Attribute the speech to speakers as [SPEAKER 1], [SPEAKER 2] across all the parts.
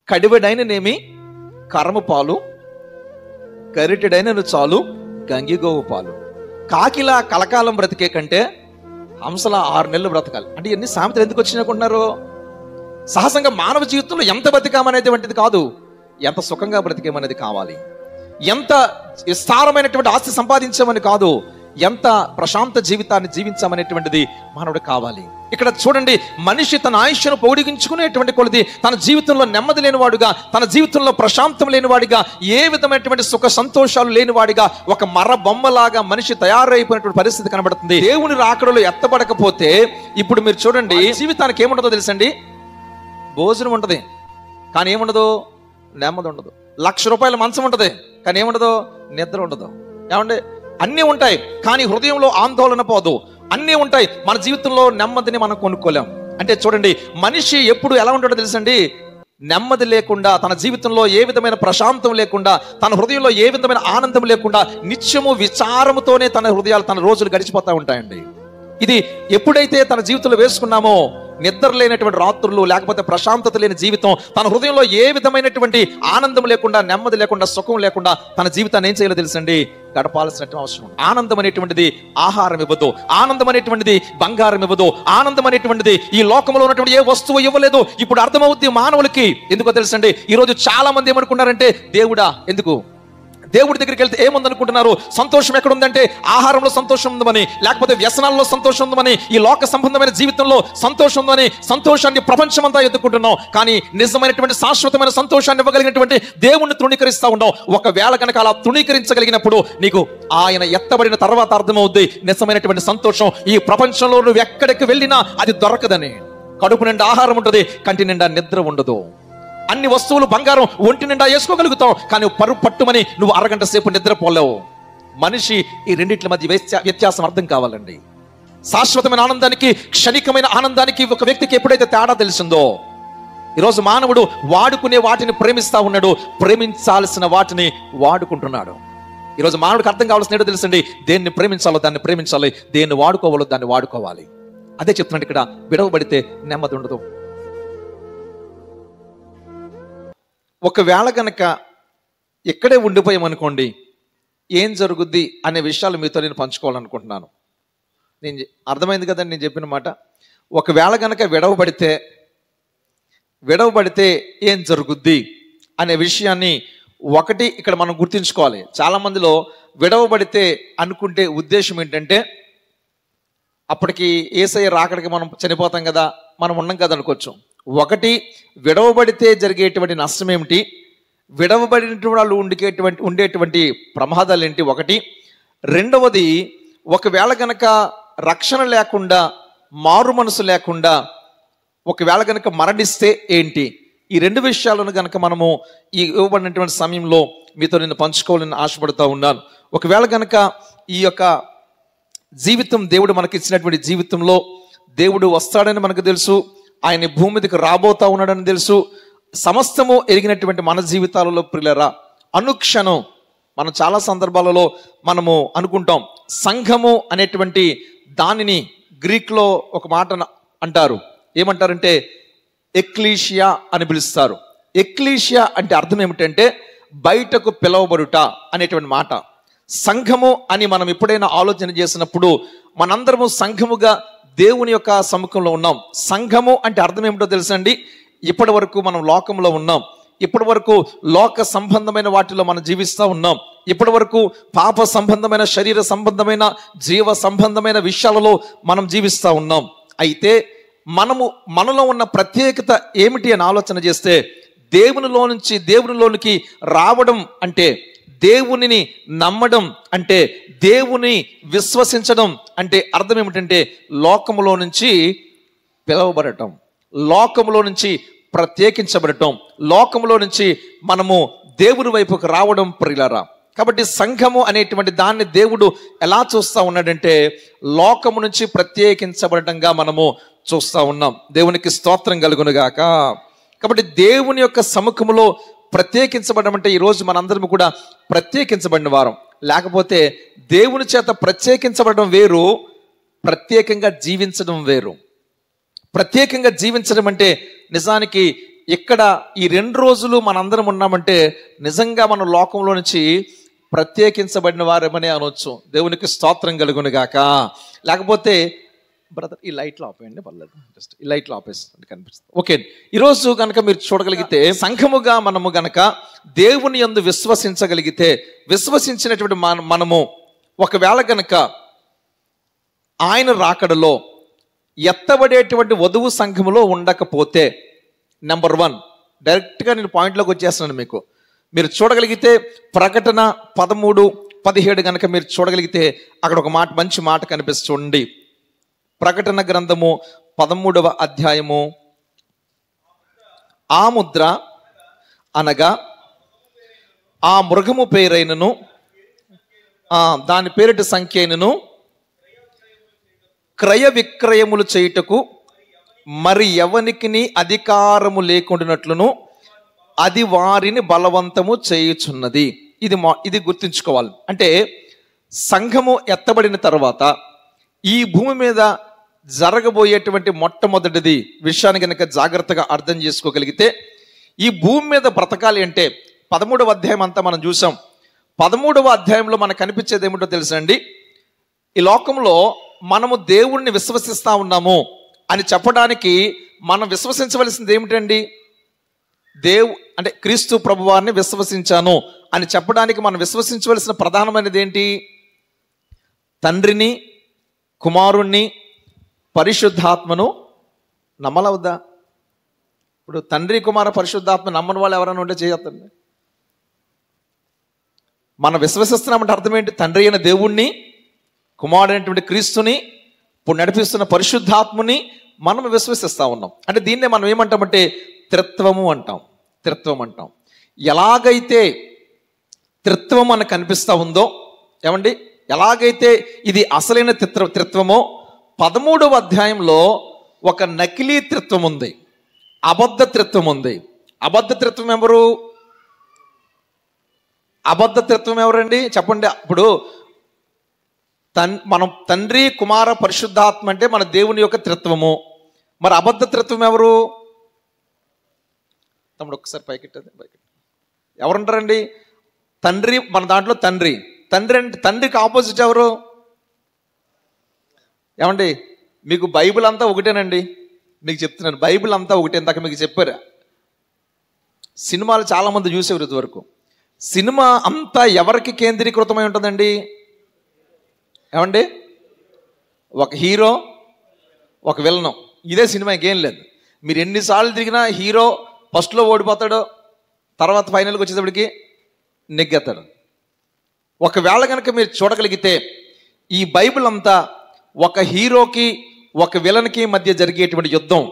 [SPEAKER 1] కడివెడైననేమి కరము పాలు, గరిటెడైనను చాలు గంగిగోవు పాలు. కాకిలా కలకాలం బ్రతికే కంటే హంసలా 6 నెలలు బ్రతకాలి. అంటే ఎన్ని సామెతలు ఎందుకు వచ్చినాయనుకుంటున్నారు? సహజంగా మానవ జీవితంలో ఎంత బ్రతికామనేటువంటిది కాదు, ఎంత సుఖంగా బ్రతికేమనేది కావాలి. ఎంత విస్తారమైనటువంటి ఆస్తి సంపాదించామని కాదు, ఎంత ప్రశాంత జీవితాన్ని జీవించామనేటువంటిది మానవుడు కావాలి. ఇక్కడ చూడండి, మనిషి తన ఆయుష్ను పొడిగించుకునేటువంటి కొలది తన జీవితంలో నెమ్మది లేనివాడుగా, తన జీవితంలో ప్రశాంతం లేనివాడిగా, ఏ విధమైనటువంటి సుఖ సంతోషాలు లేనివాడిగా, ఒక మర బొమ్మలాగా మనిషి తయారైపోయినటువంటి పరిస్థితి కనబడుతుంది. దేవుని రాకడలో ఎత్తబడకపోతే ఇప్పుడు మీరు చూడండి, జీవితానికి ఏముండదో తెలుసండి? భోజనం ఉంటుంది కానీ ఏముండదు, నెమ్మది ఉండదు. 1,00,000 రూపాయల మంచం ఉంటుంది కానీ ఏముండదు, నిద్ర ఉండదు. ఏమండి, అన్నీ ఉంటాయి కానీ హృదయంలో ఆందోళన పోదు. అన్నీ ఉంటాయి, మన జీవితంలో నెమ్మదిని మనం కొనుక్కోలేం. అంటే చూడండి, మనిషి ఎప్పుడు ఎలా ఉంటాడో తెలుసండి? నెమ్మది లేకుండా, తన జీవితంలో ఏ విధమైన ప్రశాంతం లేకుండా, తన హృదయంలో ఏ విధమైన ఆనందం లేకుండా, నిత్యము విచారముతోనే తన హృదయాలు, తన రోజులు గడిచిపోతూ ఉంటాయండి. ఇది ఎప్పుడైతే తన జీవితంలో వేసుకున్నామో, నిద్ర లేనటువంటి రాత్రులు, లేకపోతే ప్రశాంతత లేని జీవితం, తన హృదయంలో ఏ విధమైనటువంటి ఆనందం లేకుండా, నెమ్మది లేకుండా, సుఖం లేకుండా తన జీవితాన్ని ఏం చేయాలో తెలుసండి? గడపాల్సినటువంటి అవసరం. ఆనందం అనేటువంటిది ఆహారం ఇవ్వదు, ఆనందం అనేటువంటిది బంగారం ఇవ్వదు, ఆనందం అనేటువంటిది ఈ లోకంలో ఉన్నటువంటి ఏ వస్తువు ఇవ్వలేదు. ఇప్పుడు అర్థమవుద్ది మానవులకి. ఎందుకో తెలుసండి? ఈరోజు చాలా మంది ఏమనుకున్నారంటే, దేవుడా ఎందుకు? దేవుడి దగ్గరికి వెళ్తే ఏముందనుకుంటున్నారు? సంతోషం ఎక్కడ ఉందంటే ఆహారంలో సంతోషం ఉందని, లేకపోతే వ్యసనాల్లో సంతోషం ఉందని, ఈ లోక సంబంధమైన జీవితంలో సంతోషం ఉందని సంతోషాన్ని ప్రపంచమంతా ఎత్తుకుంటున్నాం. కానీ నిజమైనటువంటి శాశ్వతమైన సంతోషాన్ని ఇవ్వగలిగినటువంటి దేవుణ్ణి తృణీకరిస్తూ ఉన్నాం. ఒకవేళ కనుక అలా తృణీకరించగలిగినప్పుడు నీకు ఆయన ఎత్తబడిన తర్వాత అర్థమవుద్ది నిజమైనటువంటి సంతోషం ఈ ప్రపంచంలో నువ్వు ఎక్కడికి వెళ్ళినా అది దొరకదని. కడుపు నిండా ఆహారం ఉంటుంది, కంటి నిండా నిద్ర ఉండదు. అన్ని వస్తువులు బంగారం ఒంటి నిండా వేసుకోగలుగుతావు కానీ పట్టుమని నువ్వు అరగంట సేపు నిద్రపోలేవు. మనిషి ఈ రెండింటి మధ్య వ్యత్యాసం అర్థం కావాలండి. శాశ్వతమైన ఆనందానికి, క్షణికమైన ఆనందానికి ఒక వ్యక్తికి ఎప్పుడైతే తేడా తెలిసిందో, ఈరోజు మానవుడు వాడుకునే వాటిని ప్రేమిస్తా ఉన్నాడు, ప్రేమించాల్సిన వాటిని వాడుకుంటున్నాడు. ఈరోజు మానవుడికి అర్థం కావాల్సిన ఏంటో తెలుసండి? దేన్ని ప్రేమించాలో దాన్ని ప్రేమించాలి, దేన్ని వాడుకోవాలో దాన్ని వాడుకోవాలి. అదే చెప్తున్నాడు ఇక్కడ. విడవబడితే నెమ్మది ఉండదు. ఒకవేళ కనుక ఇక్కడే ఉండిపోయామనుకోండి, ఏం జరుగుద్ది అనే విషయాలు మీతో నేను పంచుకోవాలనుకుంటున్నాను. అర్థమైంది కదండి నేను చెప్పిన మాట? ఒకవేళ కనుక విడవబడితే ఏం జరుగుద్ది అనే విషయాన్ని ఒకటి ఇక్కడ మనం గుర్తుంచుకోవాలి. చాలా మందిలో విడవబడితే అనుకుంటే ఉద్దేశం ఏంటంటే, అప్పటికి యేసయ్య రాకడికి మనం చనిపోతాం కదా, మనం ఉన్నాం కదా అనుకోవచ్చు. ఒకటి, విడవబడితే జరిగేటువంటి నష్టం ఏమిటి, విడవబడినటువంటి వాళ్ళు ఉండేటువంటి ప్రమాదాలు ఏంటి ఒకటి. రెండవది, ఒకవేళ కనుక రక్షణ లేకుండా, మారు మనసు లేకుండా ఒకవేళ కనుక మరణిస్తే ఏంటి. ఈ రెండు విషయాలను కనుక మనము ఈ ఇవ్వబడినటువంటి సమయంలో మీతో నేను పంచుకోవాలని ఆశపడుతూ ఉన్నాను. ఒకవేళ కనుక ఈ యొక్క జీవితం, దేవుడు మనకి ఇచ్చినటువంటి జీవితంలో దేవుడు వస్తాడని మనకు తెలుసు, ఆయన భూమి మీదకి రాబోతా ఉన్నాడని తెలుసు. సమస్తము ఎరిగినటువంటి మన జీవితాలలో ప్రియులారా, అనుక్షణం మనం చాలా సందర్భాలలో మనము అనుకుంటాం, సంఘము అనేటువంటి దానిని గ్రీక్లో ఒక మాట అంటారు. ఏమంటారంటే ఎక్లీషియా అని పిలుస్తారు. ఎక్లీషియా అంటే అర్థం ఏమిటంటే బయటకు పిలవబడుట అనేటువంటి మాట. సంఘము అని మనం ఎప్పుడైనా ఆలోచన చేసినప్పుడు మనందరము సంఘముగా దేవుని యొక్క సముఖంలో ఉన్నాం. సంఘము అంటే అర్థం ఏమిటో తెలుసండి? ఇప్పటి వరకు మనం లోకంలో ఉన్నాం, ఇప్పటి వరకు లోక సంబంధమైన వాటిలో మనం జీవిస్తూ ఉన్నాం, ఇప్పటి వరకు పాప సంబంధమైన, శరీర సంబంధమైన, జీవ సంబంధమైన విషయాలలో మనం జీవిస్తూ ఉన్నాం. అయితే మనలో ఉన్న ప్రత్యేకత ఏమిటి అని ఆలోచన చేస్తే, దేవునిలోనికి రావడం అంటే, దేవునిని నమ్మడం అంటే, దేవుని విశ్వసించడం అంటే అర్థం ఏమిటంటే లోకములో నుంచి పిలవబడటం, లోకములో నుంచి ప్రత్యేకించబడటం, లోకములో నుంచి మనము దేవుని వైపుకు రావడం ప్రియులారా. కాబట్టి సంఘము అనేటువంటి దాన్ని దేవుడు ఎలా చూస్తూ ఉన్నాడంటే లోకము నుంచి ప్రత్యేకించబడటంగా మనము చూస్తూ ఉన్నాం. దేవునికి స్తోత్రం కలుగునుగాక. కాబట్టి దేవుని యొక్క సముఖములో ప్రత్యేకించబడడం అంటే ఈరోజు మనందరం కూడా ప్రత్యేకించబడిన వారం. లేకపోతే దేవుని చేత ప్రత్యేకించబడడం వేరు, ప్రత్యేకంగా జీవించడం వేరు. ప్రత్యేకంగా జీవించడం అంటే నిజానికి ఇక్కడ ఈ 2 రోజులు మనందరం ఉన్నామంటే నిజంగా మన లోకంలో నుంచి ప్రత్యేకించబడిన వారేమని అనొచ్చు. దేవునికి స్తోత్రం కలుగును గాక. లేకపోతే బ్రదర్ ఈ లైట్లో ఆపేయండి, పర్లేదు, జస్ట్ ఈ లైట్లో ఆపేస్తుంది కనిపిస్తుంది. ఓకే, ఈరోజు కనుక మీరు చూడగలిగితే సంఘముగా మనము గనక దేవుని యందు విశ్వసించగలిగితే, విశ్వసించినటువంటి మనము ఒకవేళ గనక ఆయన రాకడలో ఎత్తబడేటువంటి వధువు సంఘములో ఉండకపోతే, నెంబర్ 1 డైరెక్ట్గా నేను పాయింట్లోకి వచ్చేస్తున్నాను. మీరు చూడగలిగితే ప్రకటన 13-17 కనుక మీరు చూడగలిగితే అక్కడ ఒక మాట, మంచి మాట కనిపిస్తుంది. ప్రకటన గ్రంథము 13వ అధ్యాయము, ఆ ముద్ర అనగా ఆ మృగము పేరైనను దాని పేరిట సంఖ్య అయినను క్రయ విక్రయములు చేయుటకు మరి ఎవనికి అధికారము లేకుండానట్లును అది వారిని బలవంతము చేయుచున్నది. ఇది గుర్తుంచుకోవాలి. అంటే సంఘము ఎత్తబడిన తర్వాత ఈ భూమి మీద జరగబోయేటువంటి మొట్టమొదటిది విషయాన్ని కనుక జాగ్రత్తగా అర్థం చేసుకోగలిగితే, ఈ భూమి మీద బ్రతకాలి అంటే 13వ అధ్యాయం అంతా మనం చూసాం. 13వ అధ్యాయంలో మనకు కనిపించేది ఏమిటో తెలుసండి, ఈ లోకంలో మనము దేవుణ్ణి విశ్వసిస్తా ఉన్నాము అని చెప్పడానికి మనం విశ్వసించవలసింది ఏమిటండి? అంటే క్రీస్తు ప్రభువారిని విశ్వసించాను అని చెప్పడానికి మనం విశ్వసించవలసిన ప్రధానమైనది ఏంటి? తండ్రిని, కుమారుణ్ణి, పరిశుద్ధాత్మను నమ్మలవద్దా? ఇప్పుడు తండ్రి, కుమార, పరిశుద్ధాత్మ నమ్మని వాళ్ళు ఎవరైనా ఉంటే చేయొద్దండి. మనం విశ్వసిస్తున్నామంటే అర్థం ఏంటి? తండ్రి అయిన దేవుణ్ణి, కుమారుడైనటువంటి క్రీస్తుని, ఇప్పుడు నడిపిస్తున్న పరిశుద్ధాత్మని మనం విశ్వసిస్తూ ఉన్నాం. అంటే దీన్నే మనం ఏమంటామంటే త్రిత్వము అంటాం. త్రిత్వం అంటాం. ఎలాగైతే త్రిత్వం మనకు కనిపిస్తూ ఉందో, ఏమండి, ఎలాగైతే ఇది అసలైన త్రిత్వమో 13వ అధ్యాయంలో ఒక నకిలీ త్రిత్వం ఉంది, అబద్ధ త్రిత్వం ఉంది. అబద్ధ త్రిత్వం ఎవరు? అబద్ధ త్రిత్వం ఎవరండి చెప్పండి. ఇప్పుడు మనం తండ్రి, కుమార, పరిశుద్ధాత్మ అంటే మన దేవుని యొక్క త్రిత్వము. మరి అబద్ధ త్రిత్వం ఎవరు? తమ్ముడు ఒక్కసారి పైకెట్టది, ఎవరుంటారండి? తండ్రి, మన దాంట్లో తండ్రి. తండ్రి అంటే తండ్రికి ఆపోజిట్ ఎవరు? ఏమండి, మీకు బైబిల్ అంతా ఒకటేనండి. మీకు చెప్తున్నాను, బైబిల్ అంతా ఒకటే. ఇందాక మీకు చెప్పారు, సినిమాలు చాలామంది చూసేవారు ఇదివరకు. సినిమా అంతా ఎవరికి కేంద్రీకృతమై ఉంటుందండి? ఏమండి, ఒక హీరో, ఒక విలను, ఇదే సినిమా, ఇంకేం లేదు. మీరు ఎన్నిసార్లు తిరిగినా హీరో ఫస్ట్లో ఓడిపోతాడు, తర్వాత ఫైనల్కి వచ్చేటప్పటికి నెగ్గేస్తాడు. ఒకవేళ కనుక మీరు చూడగలిగితే ఈ బైబిల్ అంతా ఒక హీరోకి, ఒక విలన్కి మధ్య జరిగేటువంటి యుద్ధం.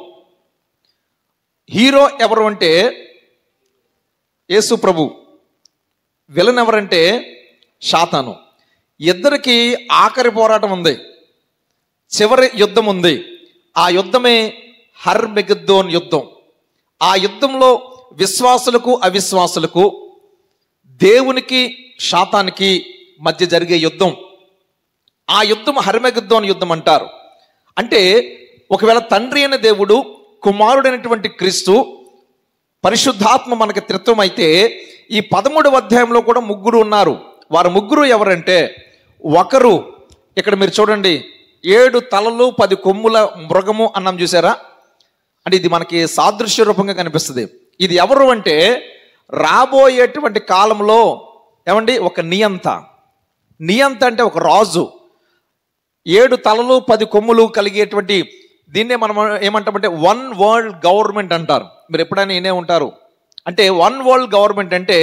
[SPEAKER 1] హీరో ఎవరు అంటే యేసు ప్రభు, విలన్ ఎవరంటే సాతాను. ఇద్దరికి ఆఖరి పోరాటం ఉంది, చివరి యుద్ధం ఉంది. ఆ యుద్ధమే హర్మెగిద్దోన్ యుద్ధం. ఆ యుద్ధంలో విశ్వాసులకు, అవిశ్వాసులకు, దేవునికి, సాతానికి మధ్య జరిగే యుద్ధం. ఆ యుద్ధం హర్మెగిద్దోన్ యుద్ధం అంటారు. అంటే ఒకవేళ తండ్రి అయిన దేవుడు, కుమారుడైనటువంటి క్రీస్తు, పరిశుద్ధాత్మ మనకి త్రిత్వం అయితే, ఈ 13వ అధ్యాయంలో కూడా ముగ్గురు ఉన్నారు. వారు ముగ్గురు ఎవరంటే, ఒకరు ఇక్కడ మీరు చూడండి, 7 తలలు 10 కొమ్ముల మృగము అన్నాం, చూసారా? అంటే ఇది మనకి సాదృశ్య రూపంగా కనిపిస్తుంది. ఇది ఎవరు అంటే రాబోయేటువంటి కాలంలో, ఏమండి, ఒక నియంత. నియంత అంటే ఒక రాజు. 7 తలలు 10 కొమ్ములు కలిగేటువంటి దీన్నే మనం ఏమంటామంటే వన్ వరల్డ్ గవర్నమెంట్ అంటారు. మీరు ఎప్పుడైనా వినే ఉంటారు. అంటే వన్ వరల్డ్ గవర్నమెంట్ అంటే,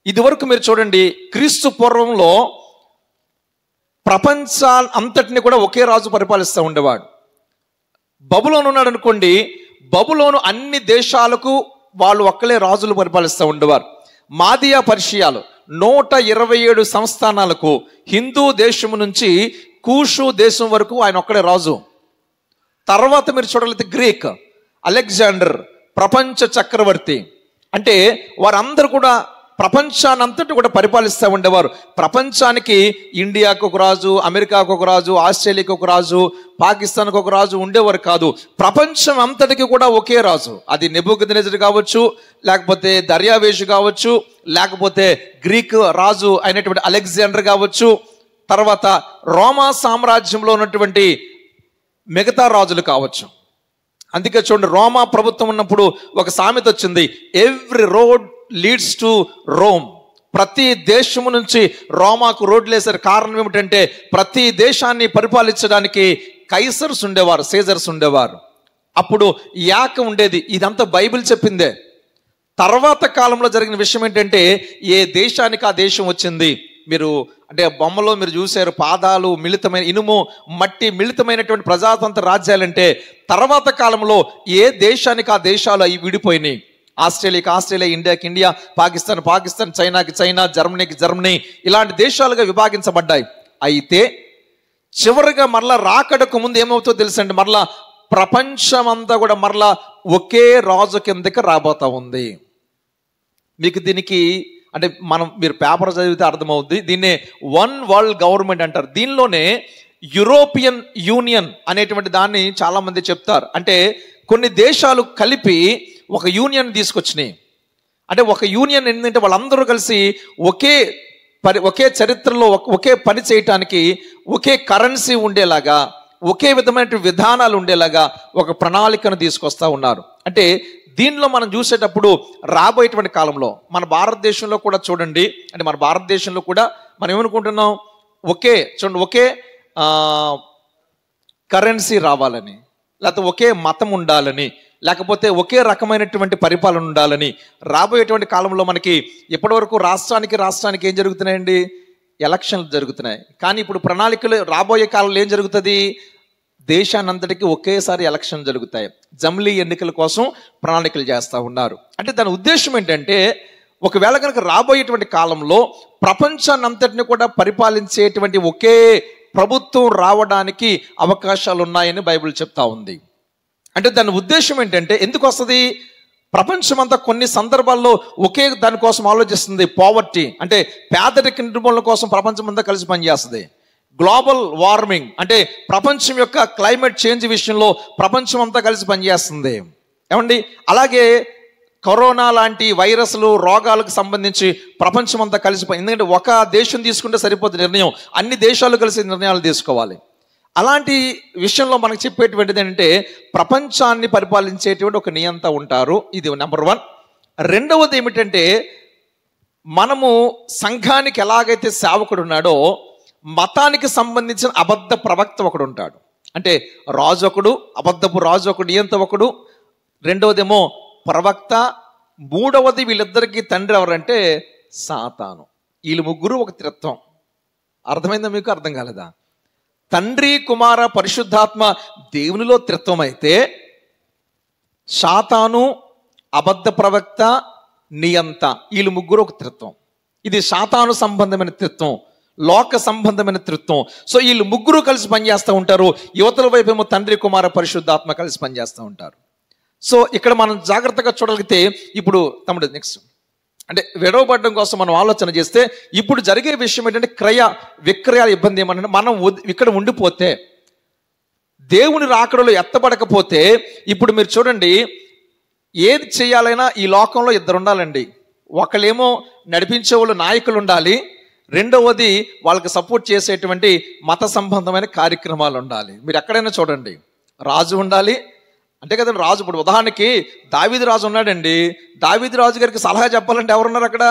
[SPEAKER 1] ఇదివరకు మీరు చూడండి, క్రీస్తు పూర్వంలో ప్రపంచాన్ని అంతటిని కూడా ఒకే రాజు పరిపాలిస్తూ ఉండేవాడు. బబులోను ఉన్నాడు అనుకోండి, బబులోను అన్ని దేశాలకు వాళ్ళు ఒక్కలే రాజులు పరిపాలిస్తూ ఉండేవారు. మాదియా పర్షియాలు 127 సంస్థానాలకు, హిందూ దేశం నుంచి కూషు దేశం వరకు ఆయన ఒక్కడే రాజు. తర్వాత మీరు చూడగలిగితే గ్రీక్, అలెగ్జాండర్ ప్రపంచ చక్రవర్తి. అంటే వారందరూ కూడా ప్రపంచాన్ని అంతటి కూడా పరిపాలిస్తూ ఉండేవారు. ప్రపంచానికి ఇండియాకు ఒక రాజు, అమెరికాకు ఒక రాజు, ఆస్ట్రేలియాకు ఒక రాజు, పాకిస్తాన్కు ఒక రాజు ఉండేవారు కాదు. ప్రపంచం అంతటికి కూడా ఒకే రాజు. అది నెబుకద్నెజరు కావచ్చు, లేకపోతే దర్యావేషు కావచ్చు, లేకపోతే గ్రీక్ రాజు అయినటువంటి అలెగ్జాండర్ కావచ్చు, తర్వాత రోమా సామ్రాజ్యంలో ఉన్నటువంటి మిగతా రాజులు కావచ్చు. అందుకే చూడండి, రోమా ప్రభుత్వం ఉన్నప్పుడు ఒక సామెత వచ్చింది, every road leads to Rome. ప్రతి దేశము నుంచి రోమాకు రోడ్లు వేశారు. కారణం ఏమిటంటే ప్రతి దేశాన్ని పరిపాలించడానికి కైసర్స్ ఉండేవారు, సీజర్స్ ఉండేవారు. అప్పుడు యాక ఉండేది. ఇదంతా బైబిల్ చెప్పిందే. తర్వాత కాలంలో జరిగిన విషయం ఏంటంటే ఏ దేశానికి ఆ దేశం వచ్చింది. మీరు అంటే బొమ్మలో మీరు చూశారు, పాదాలు మిళితమైన, ఇనుము మట్టి మిళితమైనటువంటి ప్రజాతంత్ర రాజ్యాలంటే తర్వాత కాలంలో ఏ దేశానికి ఆ దేశాలు అవి విడిపోయినాయి. ఆస్ట్రేలియాకి ఆస్ట్రేలియా, ఇండియాకి ఇండియా, పాకిస్తాన్ పాకిస్తాన్, చైనాకి చైనా, జర్మనీకి జర్మనీ, ఇలాంటి దేశాలుగా విభాగించబడ్డాయి. అయితే చివరిగా మరలా రాకడకు ముందు ఏమవుతుందో తెలుసండి, మరలా ప్రపంచమంతా కూడా మరలా ఒకే రాజు కిందకి రాబోతా ఉంది. మీకు దీనికి అంటే మీరు పేపర్ చదివితే అర్థమవుద్ది. దీన్నే వన్ వరల్డ్ గవర్నమెంట్ అంటారు. దీనిలోనే యూరోపియన్ యూనియన్ అనేటువంటి దాన్ని చాలా మంది చెప్తారు. అంటే కొన్ని దేశాలు కలిపి ఒక యూనియన్ తీసుకొచ్చినాయి. అంటే ఒక యూనియన్ ఏంటంటే వాళ్ళందరూ కలిసి ఒకే చరిత్రలో ఒకే పని చేయటానికి ఒకే కరెన్సీ ఉండేలాగా, ఒకే విధమైన విధానాలు ఉండేలాగా ఒక ప్రణాళికను తీసుకొస్తా ఉన్నారు. అంటే దీనిలో మనం చూసేటప్పుడు రాబోయేటువంటి కాలంలో మన భారతదేశంలో కూడా చూడండి, అంటే మన భారతదేశంలో కూడా మనం ఏమనుకుంటున్నాం, ఒకే కరెన్సీ రావాలని, లేకపోతే ఒకే మతం ఉండాలని, లేకపోతే ఒకే రకమైనటువంటి పరిపాలన ఉండాలని. రాబోయేటువంటి కాలంలో మనకి ఇప్పటివరకు రాష్ట్రానికి ఏం జరుగుతున్నాయండి, ఎలక్షన్లు జరుగుతున్నాయి. కానీ ఇప్పుడు ప్రణాళికలు రాబోయే కాలంలో ఏం జరుగుతుంది, దేశానంతటికి ఒకేసారి ఎలక్షన్ జరుగుతాయి. జమిలీ ఎన్నికల కోసం ప్రణాళికలు చేస్తూ ఉన్నారు. అంటే దాని ఉద్దేశం ఏంటంటే ఒకవేళ కనుక రాబోయేటువంటి కాలంలో ప్రపంచాన్నంతటిని కూడా పరిపాలించేటువంటి ఒకే ప్రభుత్వం రావడానికి అవకాశాలు ఉన్నాయని బైబిల్ చెప్తా ఉంది. అంటే దాని ఉద్దేశం ఏంటంటే ఎందుకు వస్తుంది, ప్రపంచమంతా కొన్ని సందర్భాల్లో ఒకే దానికోసం ఆలోచిస్తుంది. పావర్టీ అంటే పేదరిక నిర్మూలన కోసం ప్రపంచమంతా కలిసి పనిచేస్తుంది. గ్లోబల్ వార్మింగ్ అంటే ప్రపంచం యొక్క క్లైమేట్ చేంజ్ విషయంలో ప్రపంచం అంతా కలిసి పనిచేస్తుంది. ఏమండి, అలాగే కరోనా లాంటి వైరస్లు, రోగాలకు సంబంధించి ప్రపంచం అంతా కలిసి ఎందుకంటే ఒక దేశం తీసుకుంటే సరిపోతుంది నిర్ణయం, అన్ని దేశాలు కలిసి నిర్ణయాలు తీసుకోవాలి. అలాంటి విషయంలో మనకు చెప్పేటువంటిది ఏంటంటే ప్రపంచాన్ని పరిపాలించేటువంటి ఒక నియంత ఉంటారు. ఇది నెంబర్ 1. రెండవది ఏమిటంటే మనము సంఘానికి ఎలాగైతే సేవకుడు ఉన్నాడో మతానికి సంబంధించిన అబద్ధ ప్రవక్త ఒకడు ఉంటాడు. అంటే రాజు ఒకడు, అబద్ధపు రాజు ఒకడు, నియంత ఒకడు. రెండవదేమో ప్రవక్త. మూడవది వీళ్ళిద్దరికీ తండ్రి ఎవరంటే సాతాను. వీళ్ళు ముగ్గురు ఒక త్రిత్వం. అర్థమైందా మీకు? అర్థం కాలేదా? తండ్రి, కుమార, పరిశుద్ధాత్మ దేవునిలో త్రిత్వం అయితే సాతాను, అబద్ధ ప్రవక్త, నియంత వీళ్ళు ముగ్గురు ఒక త్రిత్వం. ఇది సాతాను సంబంధమైన త్రిత్వం, లోక సంబంధమైన త్రిత్వం. సో వీళ్ళు ముగ్గురు కలిసి పనిచేస్తూ ఉంటారు. యువతల వైపు ఏమో తండ్రి, కుమార, పరిశుద్ధాత్మ కలిసి పనిచేస్తూ ఉంటారు. సో ఇక్కడ మనం జాగ్రత్తగా చూడగలిగితే ఇప్పుడు తమ్ముడు నెక్స్ట్ అంటే విడవబడడం కోసం మనం ఆలోచన చేస్తే ఇప్పుడు జరిగే విషయం ఏంటంటే క్రయ విక్రయాల ఇబ్బంది ఏమన్నా మనం ఇక్కడ ఉండిపోతే, దేవుని రాకడలో ఎత్తబడకపోతే, ఇప్పుడు మీరు చూడండి ఏది చేయాలైనా ఈ లోకంలో ఇద్దరు ఉండాలండి. ఒకళ్ళేమో నడిపించే వాళ్ళు నాయకులు ఉండాలి, రెండవది వాళ్ళకి సపోర్ట్ చేసేటువంటి మత సంబంధమైన కార్యక్రమాలు ఉండాలి. మీరు ఎక్కడైనా చూడండి రాజు ఉండాలి అంటే కదండి. రాజు ఇప్పుడు ఉదాహరణకి దావీదు రాజు ఉన్నాడండి. దావీదు రాజు గారికి సలహా చెప్పాలంటే ఎవరున్నారు అక్కడ?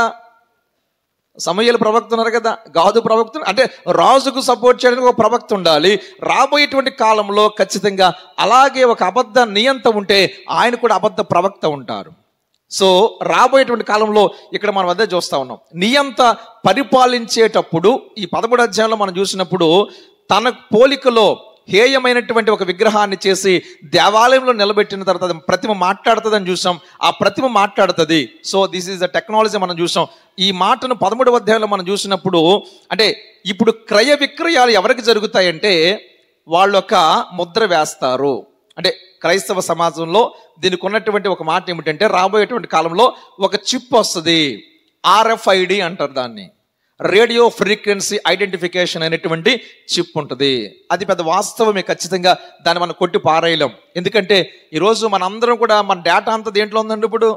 [SPEAKER 1] సమూయేలు ప్రవక్త ఉన్నారు కదా, గాదు ప్రవక్త. అంటే రాజుకు సపోర్ట్ చేయడానికి ఒక ప్రవక్త ఉండాలి. రాబోయేటువంటి కాలంలో ఖచ్చితంగా అలాగే ఒక అబద్ధ నియంత ఉంటే ఆయన కూడా అబద్ధ ప్రవక్త ఉంటారు. సో రాబోయేటువంటి కాలంలో ఇక్కడ మనం అదే చూస్తా ఉన్నాం. నియంత పరిపాలించేటప్పుడు ఈ 13వ అధ్యాయంలో మనం చూసినప్పుడు తన పోలికలో హేయమైనటువంటి ఒక విగ్రహాన్ని చేసి దేవాలయంలో నిలబెట్టిన తర్వాత ప్రతిమ మాట్లాడుతుందని చూసాం. ఆ ప్రతిమ మాట్లాడుతుంది. So this is the technology మనం చూసాం. ఈ మాటను 13వ అధ్యాయంలో మనం చూసినప్పుడు అంటే ఇప్పుడు క్రయ విక్రయాలు ఎవరికి జరుగుతాయంటే వాళ్ళు ఒక ముద్ర వేస్తారు. అంటే క్రైస్తవ సమాజంలో దీనికి ఉన్నటువంటి ఒక మాట ఏమిటంటే రాబోయేటువంటి కాలంలో ఒక చిప్ వస్తుంది. RFID అంటారు దాన్ని, రేడియో ఫ్రీక్వెన్సీ ఐడెంటిఫికేషన్ అనేటువంటి చిప్ ఉంటుంది. అది పెద్ద వాస్తవమే, ఖచ్చితంగా దాన్ని మనం కొట్టి పారేయలేం. ఎందుకంటే ఈరోజు మనందరం కూడా మన డేటా అంతా దేంట్లో ఉందండి? ఇప్పుడు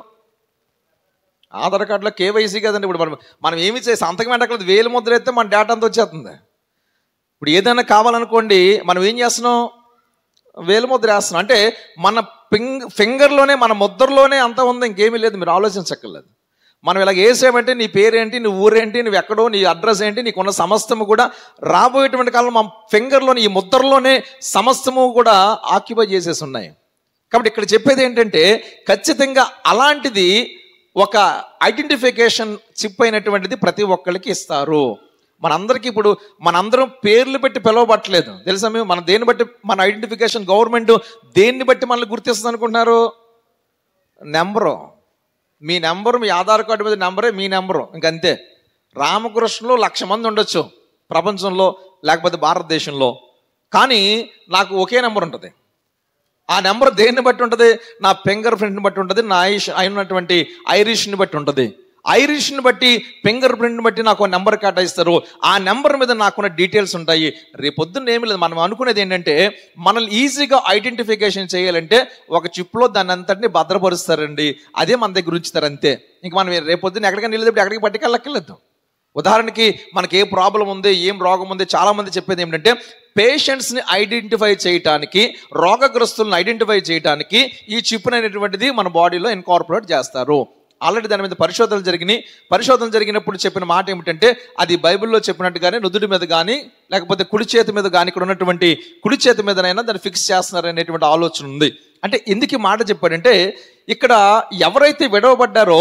[SPEAKER 1] ఆధార్ కార్డులో KYC కదండి. ఇప్పుడు మనం ఏమి చేసి సంతకం పెట్టకలేదు, వేలు ముద్ర అయితే మన డేటా అంతా వచ్చేస్తుంది. ఇప్పుడు ఏదైనా కావాలనుకోండి, మనం ఏం చేస్తున్నాం? వేలు ముద్ర వేస్తున్నాం. అంటే మన ఫింగర్లోనే, మన ముద్రలోనే అంతా ఉంది, ఇంకేమీ లేదు. మీరు ఆలోచించక్కర్లేదు. మనం ఇలాగ వేసామంటే నీ పేరేంటి, నీ ఊరేంటి, నువ్వు ఎక్కడో, నీ అడ్రస్ ఏంటి, నీకున్న సమస్తము కూడా రాబోయేటువంటి కాలంలో మన ఫింగర్లోని, ఈ ముద్రలోనే సమస్తము కూడా ఆక్యుపై చేసేసి ఉన్నాయి. కాబట్టి ఇక్కడ చెప్పేది ఏంటంటే, ఖచ్చితంగా అలాంటిది ఒక ఐడెంటిఫికేషన్ చిప్ అయినటువంటిది ప్రతి ఒక్కరికి ఇస్తారు. మనందరికీ ఇప్పుడు మనందరం పేర్లు పెట్టి పిలవబట్టలేదు, తెలుసా? మేము మన దేన్ని బట్టి మన ఐడెంటిఫికేషన్, గవర్నమెంట్ దేన్ని బట్టి మనల్ని గుర్తిస్తుంది అనుకుంటున్నారు? నెంబరు. మీ నెంబరు, మీ ఆధార్ కార్డు మీద నెంబరే మీ నెంబరు, ఇంకంతే. రామకృష్ణలో 1,00,000 మంది ఉండొచ్చు ప్రపంచంలో, లేకపోతే భారతదేశంలో, కానీ నాకు ఒకే నెంబర్ ఉంటుంది. ఆ నెంబర్ దేన్ని బట్టి ఉంటుంది? నా ఫింగర్ ప్రింట్ని బట్టి ఉంటుంది, నా అయినటువంటి ఐరిష్ని బట్టి ఉంటుంది. ఐరిష్ని బట్టి, ఫింగర్ ప్రింట్ని బట్టి నాకు నెంబర్ కేటాయిస్తారు. ఆ నెంబర్ మీద నాకున్న డీటెయిల్స్ ఉంటాయి. రేపొద్దున్న ఏమి లేదు, మనం అనుకునేది ఏంటంటే, మనల్ని ఈజీగా ఐడెంటిఫికేషన్ చేయాలంటే ఒక చిప్లో దాన్ని అంతటిని భద్రపరుస్తారండి, అదే మన దగ్గర ఉంచుతారు, అంతే. ఇంక మనం రేపొద్దున ఎక్కడికైనా వెళ్ళేటప్పుడు ఎక్కడికి పట్టుకెళ్ళక్కర్లేదు. ఉదాహరణకి మనకి ఏ ప్రాబ్లం ఉంది, ఏం రోగం ఉంది, చాలామంది చెప్పేది ఏమిటంటే, పేషెంట్స్ని ఐడెంటిఫై చేయడానికి, రోగగ్రస్తులను ఐడెంటిఫై చేయడానికి ఈ చిప్ అనేటువంటిది మన బాడీలో ఇన్కార్పొరేట్ చేస్తారు. ఆల్రెడీ దాని మీద పరిశోధనలు జరిగినాయి. పరిశోధనలు జరిగినప్పుడు చెప్పిన మాట ఏమిటంటే, అది బైబిల్లో చెప్పినట్టుగానే నుదుటి మీద కానీ, లేకపోతే కుడి చేతి మీద కానీ, ఇక్కడ ఉన్నటువంటి కుడి చేతి మీదనైనా దాన్ని ఫిక్స్ చేస్తున్నారు అనేటువంటి ఆలోచన ఉంది. అంటే ఎందుకు ఈ మాట చెప్పాడంటే, ఇక్కడ ఎవరైతే విడవబడ్డారో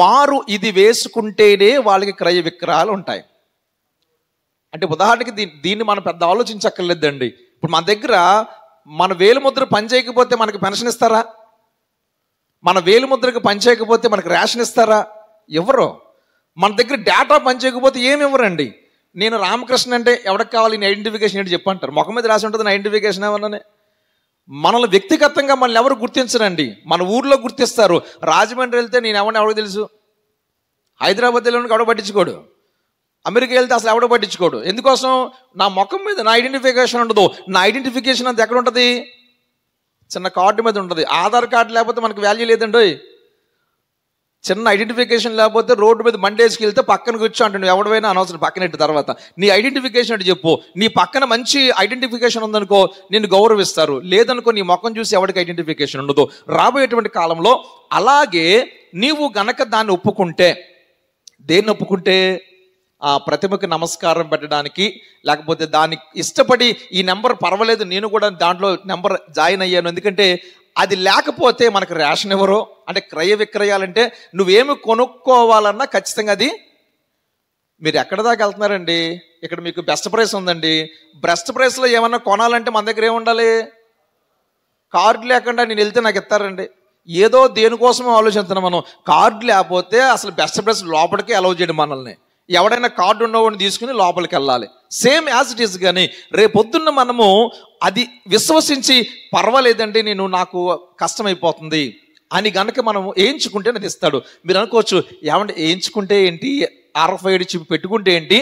[SPEAKER 1] వారు ఇది వేసుకుంటేనే వాళ్ళకి క్రయ విక్రయాలు ఉంటాయి. అంటే ఉదాహరణకి దీన్ని మనం పెద్ద ఆలోచించక్కర్లేదండి. ఇప్పుడు మన దగ్గర మన వేలుముద్ర పనిచేయకపోతే మనకి పెన్షన్ ఇస్తారా? మన వేలుముద్రకు పనిచేయకపోతే మనకి రేషన్ ఇస్తారా? ఎవరు? మన దగ్గర డేటా పనిచేయకపోతే ఏమి ఇవ్వరండి. నేను రామకృష్ణ అంటే ఎవరికి కావాలి, నీ ఐడెంటిఫికేషన్ ఏంటి చెప్పంటారు. ముఖం మీద రాసి ఉంటుంది నా ఐడెంటిఫికేషన్ ఏమన్నానే. మనల్ని వ్యక్తిగతంగా మనల్ని ఎవరు గుర్తించరండి, మన ఊర్లో గుర్తిస్తారు. రాజమండ్రి వెళ్తే నేను ఎవరికి తెలుసు, హైదరాబాద్ వెళ్ళి ఎవడో పట్టించుకోడు, అమెరికా వెళ్తే అసలు ఎవడో పట్టించుకోడు. ఎందుకోసం? నా ముఖం మీద నా ఐడెంటిఫికేషన్ ఉండదు. నా ఐడెంటిఫికేషన్ అంతా ఎక్కడ ఉంటుంది? చిన్న కార్డు మీద ఉంటుంది. ఆధార్ కార్డు లేకపోతే మనకు వాల్యూ లేదండి. చిన్న ఐడెంటిఫికేషన్ లేకపోతే రోడ్డు మీద మండేసుకు వెళ్తే పక్కన కూర్చో అంటుండే, ఎవడైనా అనవసరం పక్కన ఇట్టు. తర్వాత నీ ఐడెంటిఫికేషన్ అంటే చెప్పు. నీ పక్కన మంచి ఐడెంటిఫికేషన్ ఉందనుకో నిన్ను గౌరవిస్తారు, లేదనుకో నీ ముఖం చూసి ఎవరికి ఐడెంటిఫికేషన్ ఉండదు. రాబోయేటువంటి కాలంలో అలాగే నీవు గనక దాన్ని ఒప్పుకుంటే, దేన్ని ఒప్పుకుంటే? ఆ ప్రతిమకి నమస్కారం పెట్టడానికి, లేకపోతే దాన్ని ఇష్టపడి ఈ నెంబర్ పర్వాలేదు నేను కూడా దాంట్లో నెంబర్ జాయిన్ అయ్యాను, ఎందుకంటే అది లేకపోతే మనకు రేషన్ ఎవరో. అంటే క్రయ విక్రయాలంటే నువ్వేమి కొనుక్కోవాలన్నా ఖచ్చితంగా అది, మీరు ఎక్కడ దాకా వెళ్తున్నారండి? ఇక్కడ మీకు బెస్ట్ ప్రైస్ ఉందండి, బెస్ట్ ప్రైస్లో ఏమన్నా కొనాలంటే మన దగ్గర ఏముండాలి? కార్డు లేకుండా నేను వెళ్తే నాకు ఇస్తారండి? ఏదో దేనికోసమో ఆలోచిస్తున్నాం మనం. కార్డు లేకపోతే అసలు బెస్ట్ ప్రైస్ లోపలికి అలౌ చేయడం మనల్ని. ఎవడైనా కార్డు ఉన్నవాడిని తీసుకుని లోపలికి వెళ్ళాలి. Same as it is. కానీ రేపొద్దున్న మనము అది విశ్వసించి పర్వాలేదండి నేను నాకు కష్టమైపోతుంది అని గనక మనం వేయించుకుంటే అది ఇస్తాడు. మీరు అనుకోవచ్చు, ఏమంటే వేయించుకుంటే ఏంటి, RFID చిప్ పెట్టుకుంటే ఏంటి,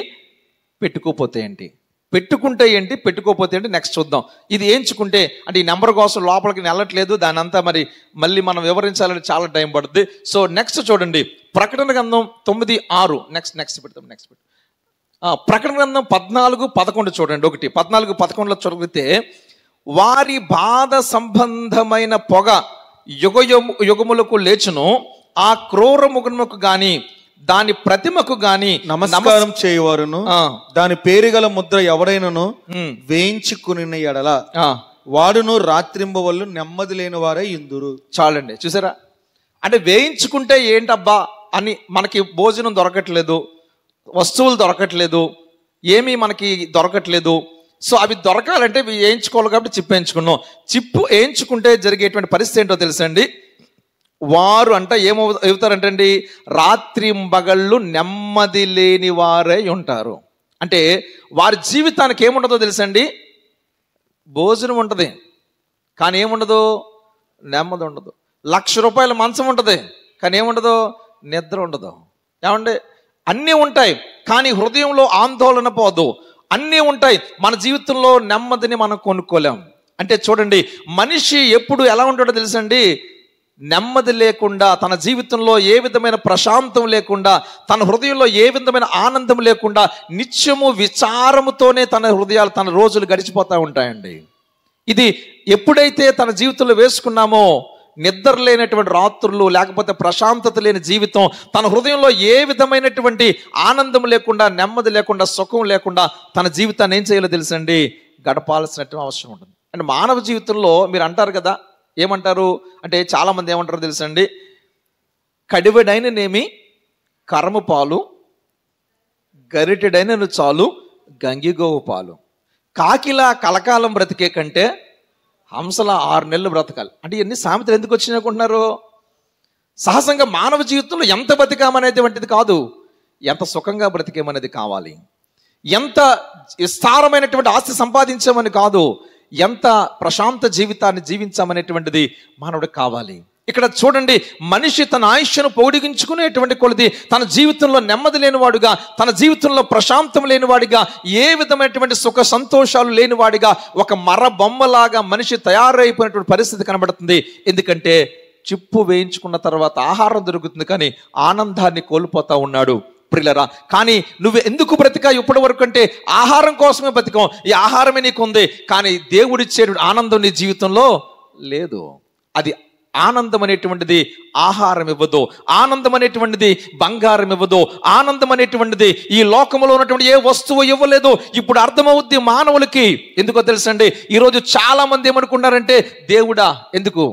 [SPEAKER 1] పెట్టుకోపోతే ఏంటి, పెట్టుకుంటే ఏంటి, పెట్టుకోపోతే ఏంటి, నెక్స్ట్ చూద్దాం. ఇది వేయించుకుంటే అంటే ఈ నెంబర్ కోసం లోపలికి వెళ్ళట్లేదు, దాని అంతా మళ్ళీ మనం వివరించాలని చాలా టైం పడుతుంది. సో నెక్స్ట్ చూడండి, ప్రకటన గ్రంథం 9:6. నెక్స్ట్ పెడతాం. ప్రకటన గ్రంథం 14:11 చూడండి. 14:11 చదివితే, వారి బాధ సంబంధమైన పొగ యుగములకు లేచును, ఆ క్రూర ముఖముకు గాని దాని ప్రతిమకు గాని
[SPEAKER 2] నమస్కారం చేయవారును దాని పేరు గల ముద్ర ఎవరైనను వేయించుకుని ఎడల వాడును రాత్రింబవళ్ళు నెమ్మది లేని వారే ఇందురు.
[SPEAKER 1] చాలండి, చూసారా? అంటే వేయించుకుంటే ఏంటబ్బా అని మనకి భోజనం దొరకట్లేదు, వస్తువులు దొరకట్లేదు, ఏమీ మనకి దొరకట్లేదు. సో అవి దొరకాలంటే వేయించుకోవాలి కాబట్టి చిప్పు వేయించుకున్నాం. చిప్పు వేయించుకుంటే జరిగేటువంటి పరిస్థితి ఏంటో తెలుసండి. వారు అంట ఏమవుతారంటండి, రాత్రింబగళ్ళు నెమ్మది లేని వారే ఉంటారు. అంటే వారి జీవితానికి ఏముండదో తెలుసండి, భోజనం ఉంటుంది కానీ ఏముండదు, నెమ్మది ఉండదు. 1,00,000 రూపాయల మంచం ఉంటుంది కానీ ఏముండదు, నిద్ర ఉండదు. ఏమంటే అన్నీ ఉంటాయి, కానీ హృదయంలో ఆందోళన పోదు. అన్నీ ఉంటాయి, మన జీవితంలో నెమ్మదిని మనం కొనుక్కోలేం. అంటే చూడండి, మనిషి ఎప్పుడు ఎలా ఉంటాడో తెలుసండి, నెమ్మది లేకుండా, తన జీవితంలో ఏ విధమైన ప్రశాంతం లేకుండా, తన హృదయంలో ఏ విధమైన ఆనందం లేకుండా, నిత్యము విచారముతోనే తన రోజులు గడిచిపోతూ ఉంటాయండి. ఇది ఎప్పుడైతే తన జీవితంలో వేసుకున్నామో, నిద్ర లేనటువంటి రాత్రులు, లేకపోతే ప్రశాంతత లేని జీవితం, తన హృదయంలో ఏ విధమైనటువంటి ఆనందం లేకుండా, నెమ్మది లేకుండా, సుఖం లేకుండా తన జీవితాన్ని ఏం చేయాలో తెలుసండి, గడపాల్సినటువంటి అవసరం ఉంటుంది. అంటే మానవ జీవితంలో మీరు అంటారు కదా, ఏమంటారు అంటే చాలామంది ఏమంటారో తెలుసండి, కడివెడైననేమి కరము పాలు, గరిటెడైనను చాలు గంగిగోవు పాలు, కాకిలా కలకాలం బ్రతికే కంటే హంసలా 6 నెలలు బ్రతకాలి. అంటే ఇవన్నీ సామెతలు ఎందుకు వచ్చినాయి అనుకుంటున్నారు? సహజంగా మానవ జీవితంలో ఎంత బతికామనేటువంటిది కాదు, ఎంత సుఖంగా బ్రతికేమనేది కావాలి. ఎంత విస్తారమైనటువంటి ఆస్తి సంపాదించామని కాదు, ఎంత ప్రశాంత జీవితాన్ని జీవించామనేటువంటిది మానవుడికి కావాలి. ఇక్కడ చూడండి, మనిషి తన ఆయుష్ను పొడిగించుకునేటువంటి కొలది తన జీవితంలో నెమ్మది లేనివాడుగా, తన జీవితంలో ప్రశాంతం లేనివాడిగా, ఏ విధమైనటువంటి సుఖ సంతోషాలు లేనివాడిగా, ఒక మర బొమ్మలాగా మనిషి తయారైపోయినటువంటి పరిస్థితి కనబడుతుంది. ఎందుకంటే చిప్పు వేయించుకున్న తర్వాత ఆహారం దొరుకుతుంది, కానీ ఆనందాన్ని కోల్పోతా ఉన్నాడు. ప్రియులరా, కానీ నువ్వు ఎందుకు బ్రతికా ఇప్పటి వరకు అంటే ఆహారం కోసమే బ్రతికాం. ఈ ఆహారమే నీకు ఉంది, కానీ దేవుడిచ్చే ఆనందం నీ జీవితంలో లేదు. అది ఆనందం అనేటువంటిది ఆహారం ఇవ్వదు, ఆనందం అనేటువంటిది బంగారం ఇవ్వదు, ఆనందం అనేటువంటిది ఈ లోకంలో ఉన్నటువంటి ఏ వస్తువు ఇవ్వలేదు. ఇప్పుడు అర్థమవుద్ది మానవులకి. ఎందుకో తెలుసండి, ఈరోజు చాలా మంది ఏమనుకుంటున్నారంటే, దేవుడా ఎందుకు,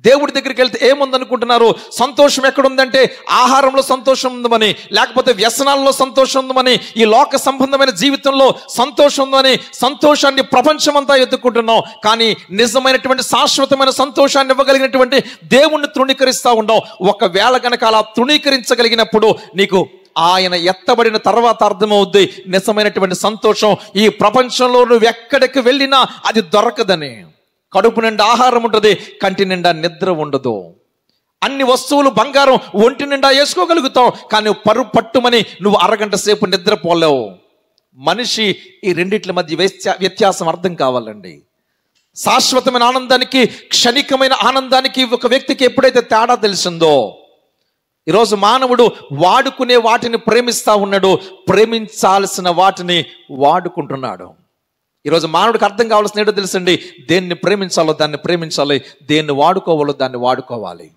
[SPEAKER 1] దేవుడి దగ్గరికి వెళ్తే ఏముందనుకుంటున్నారు, సంతోషం ఎక్కడుందంటే ఆహారంలో సంతోషం ఉందని, లేకపోతే వ్యసనాల్లో సంతోషం ఉందని, ఈ లోక సంబంధమైన జీవితంలో సంతోషం ఉందని సంతోషాన్ని ప్రపంచమంతా ఎత్తుకుంటున్నాం. కానీ నిజమైనటువంటి శాశ్వతమైన సంతోషాన్ని ఇవ్వగలిగినటువంటి దేవుణ్ణి తృణీకరిస్తూ ఉన్నాం. ఒకవేళ కనుక అలా తృణీకరించగలిగినప్పుడు నీకు ఆయన ఎత్తబడిన తర్వాత అర్థమవుద్ది నిజమైనటువంటి సంతోషం ఈ ప్రపంచంలో నువ్వు ఎక్కడికి వెళ్ళినా అది దొరకదని. కడుపు నిండా ఆహారం ఉంటుంది, కంటి నిండా నిద్ర ఉండదు. అన్ని వస్తువులు బంగారం ఒంటి నిండా వేసుకోగలుగుతావు, కానీ పట్టుమని నువ్వు అరగంట సేపు నిద్రపోలేవు. మనిషి ఈ రెండిట్ల మధ్య వ్యత్యాసం అర్థం కావాలండి. శాశ్వతమైన ఆనందానికి, క్షణికమైన ఆనందానికి ఒక వ్యక్తికి ఎప్పుడైతే తేడా తెలిసిందో, ఈరోజు మానవుడు వాడుకునే వాటిని ప్రేమిస్తా ఉన్నాడు, ప్రేమించాల్సిన వాటిని వాడుకుంటున్నాడు. ఈరోజు మానవుడికి అర్థం కావాల్సిన ఏంటో తెలుసండి, దేన్ని ప్రేమించాలో దాన్ని ప్రేమించాలి, దేన్ని వాడుకోవాలో దాన్ని వాడుకోవాలి.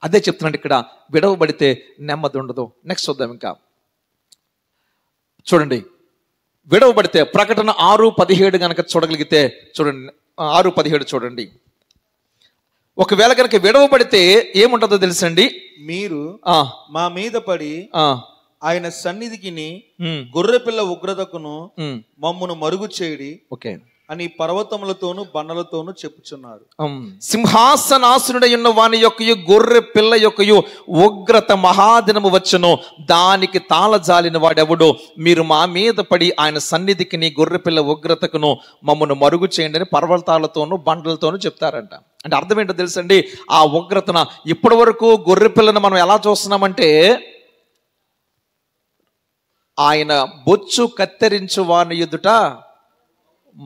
[SPEAKER 1] అదే చెప్తున్నాడు ఇక్కడ, విడవబడితే నెమ్మది ఉండదు. నెక్స్ట్ చూద్దాం. ఇంకా చూడండి, విడవబడితే ప్రకటన 6:17 కనుక చూడగలిగితే చూడండి, 6:17 చూడండి. ఒకవేళ కనుక విడవబడితే ఏముంటుందో తెలుసండి, మీరు మా మీద పడి ఆయన సన్నిధికి గొర్రెపిల్ల ఉగ్రతకును మమ్మును మరుగు చేయడి అని పర్వతములతోను బండలతోను చెప్పుచున్నారు. సింహాసనాసనుడై ఉన్న వాని యొక్కయు గొర్రె పిల్ల యొక్కయు ఉగ్రత మహాదినము వచ్చును, దానికి తాళజాలిన వాడెవడు, మీరు మా మీద పడి ఆయన సన్నిధికి గొర్రె పిల్ల ఉగ్రతకును మమ్మను మరుగు చేయండి అని పర్వతాలతోనూ బండలతోనూ చెప్తారంట. అంటే అర్థం ఏంటో తెలుసండి, ఆ ఉగ్రతన ఇప్పటి వరకు గొర్రె పిల్లను మనం ఎలా చూస్తున్నామంటే, ఆయన బొచ్చు కత్తిరించు వాని ఎదుట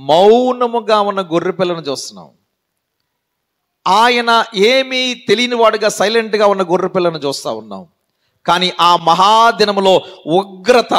[SPEAKER 1] మౌనముగా ఉన్న గొర్రె పిల్లను చూస్తున్నాం. ఆయన ఏమీ తెలియని వాడుగా సైలెంట్గా ఉన్న గొర్రె పిల్లను చూస్తూ ఉన్నాం. కానీ ఆ మహాదినములో ఉగ్రత,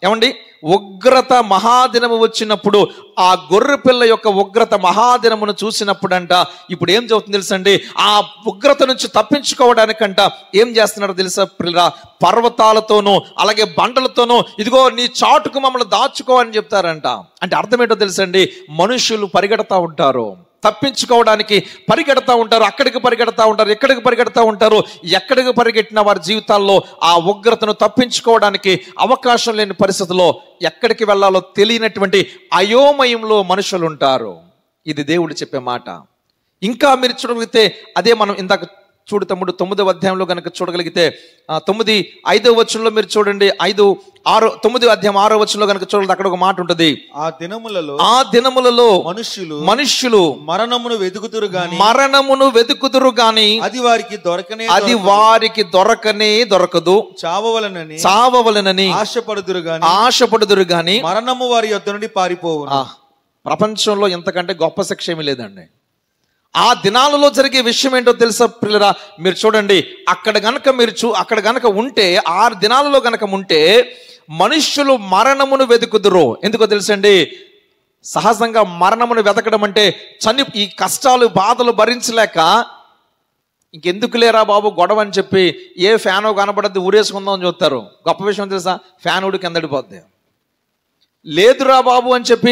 [SPEAKER 1] ఏమండి, ఉగ్రత మహాదినము వచ్చినప్పుడు ఆ గొర్రె పిల్ల యొక్క ఉగ్రత మహాదినమును చూసినప్పుడంట ఇప్పుడు ఏం చెబుతుంది తెలుసండి, ఆ ఉగ్రత నుంచి తప్పించుకోవడానికంట ఏం చేస్తున్నారో తెలుసా పిల్లరా, పర్వతాలతోనూ అలాగే బండలతోనూ ఇదిగో నీ చాటుకు మమ్మల్ని దాచుకో అని చెప్తారంట. అంటే అర్థం ఏంటో తెలుసండి, మనుషులు పరిగెడతా ఉంటారు, తప్పించుకోవడానికి పరిగెడతా ఉంటారు, అక్కడికి పరిగెడతా ఉంటారు, ఎక్కడికి పరిగెడతా ఉంటారు. ఎక్కడికి పరిగెట్టిన వారి జీవితాల్లో ఆ ఉగ్రతను తప్పించుకోవడానికి అవకాశం లేని పరిస్థితుల్లో ఎక్కడికి వెళ్ళాలో తెలియనటువంటి అయోమయంలో మనుషులు ఉంటారు. ఇది దేవుడు చెప్పే మాట. ఇంకా మీరు చూడగలిగితే అదే మనం ఇందాక చూడు తమ్ముడు 9వ అధ్యాయంలో కనుక చూడగలిగితే 5వ వచనంలో మీరు చూడండి, 9వ అధ్యాయం 6వ వచనంలో కనుక చూడండి, అక్కడ ఒక మాట ఉంటుంది.
[SPEAKER 2] ఆ దినములలో
[SPEAKER 1] మనుష్యులు
[SPEAKER 2] మరణమును
[SPEAKER 1] వెతుకుదురు గాని అది వారికి దొరకదు. చావవలనని ఆశపడుదురు గాని
[SPEAKER 2] మరణము వారి యొద్ద నుండి పారిపోవును.
[SPEAKER 1] ప్రపంచంలో ఎంతకంటే గొప్ప శిక్ష ఏమీ లేదండి. ఆ దినాలలో జరిగే విషయం ఏంటో తెలుసా ప్రియులారా? మీరు చూడండి, అక్కడ గనక ఉంటే 6 దినాలలో గనక ఉంటే మనుష్యులు మరణమును వెతుకుదురు. ఎందుకో తెలుసండి, సహజంగా మరణమును వెతకడం అంటే ఈ కష్టాలు బాధలు భరించలేక ఇంకెందుకు లేరా బాబు గొడవ అని చెప్పి ఏ ఫ్యానో కనబడద్దు ఊరేసుకుందాం అని చూస్తారు. గొప్ప విషయం తెలుసా, ఫ్యాన్ ఊడి కిందడిపోద్ది. లేదురా బాబు అని చెప్పి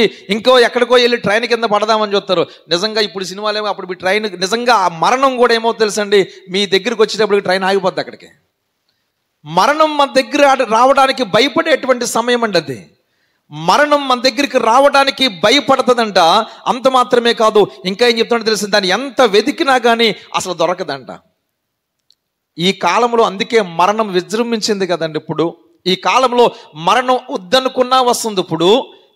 [SPEAKER 1] ఎక్కడికో వెళ్ళి ట్రైన్ కింద పడదామని చూస్తారు. నిజంగా ఇప్పుడు సినిమాలేమో అప్పుడు మీ ట్రైన్ నిజంగా ఆ మరణం కూడా ఏమో తెలుసండి, మీ దగ్గరికి వచ్చేటప్పటికి ట్రైన్ ఆగిపోద్ది. అక్కడికి మరణం మన దగ్గర రావడానికి భయపడేటువంటి సమయం అండి అది. మరణం మన దగ్గరికి రావడానికి భయపడుతుందంట. అంత మాత్రమే కాదు, ఇంకా ఏం చెప్తాడో తెలుసు, దాన్ని ఎంత వెతికినా కానీ అసలు దొరకదంట. ఈ కాలంలో అందుకే మరణం విజృంభించింది కదండి. ఇప్పుడు ఈ కాలంలో మరణం వద్దనుకున్నా వస్తుంది ఇప్పుడు,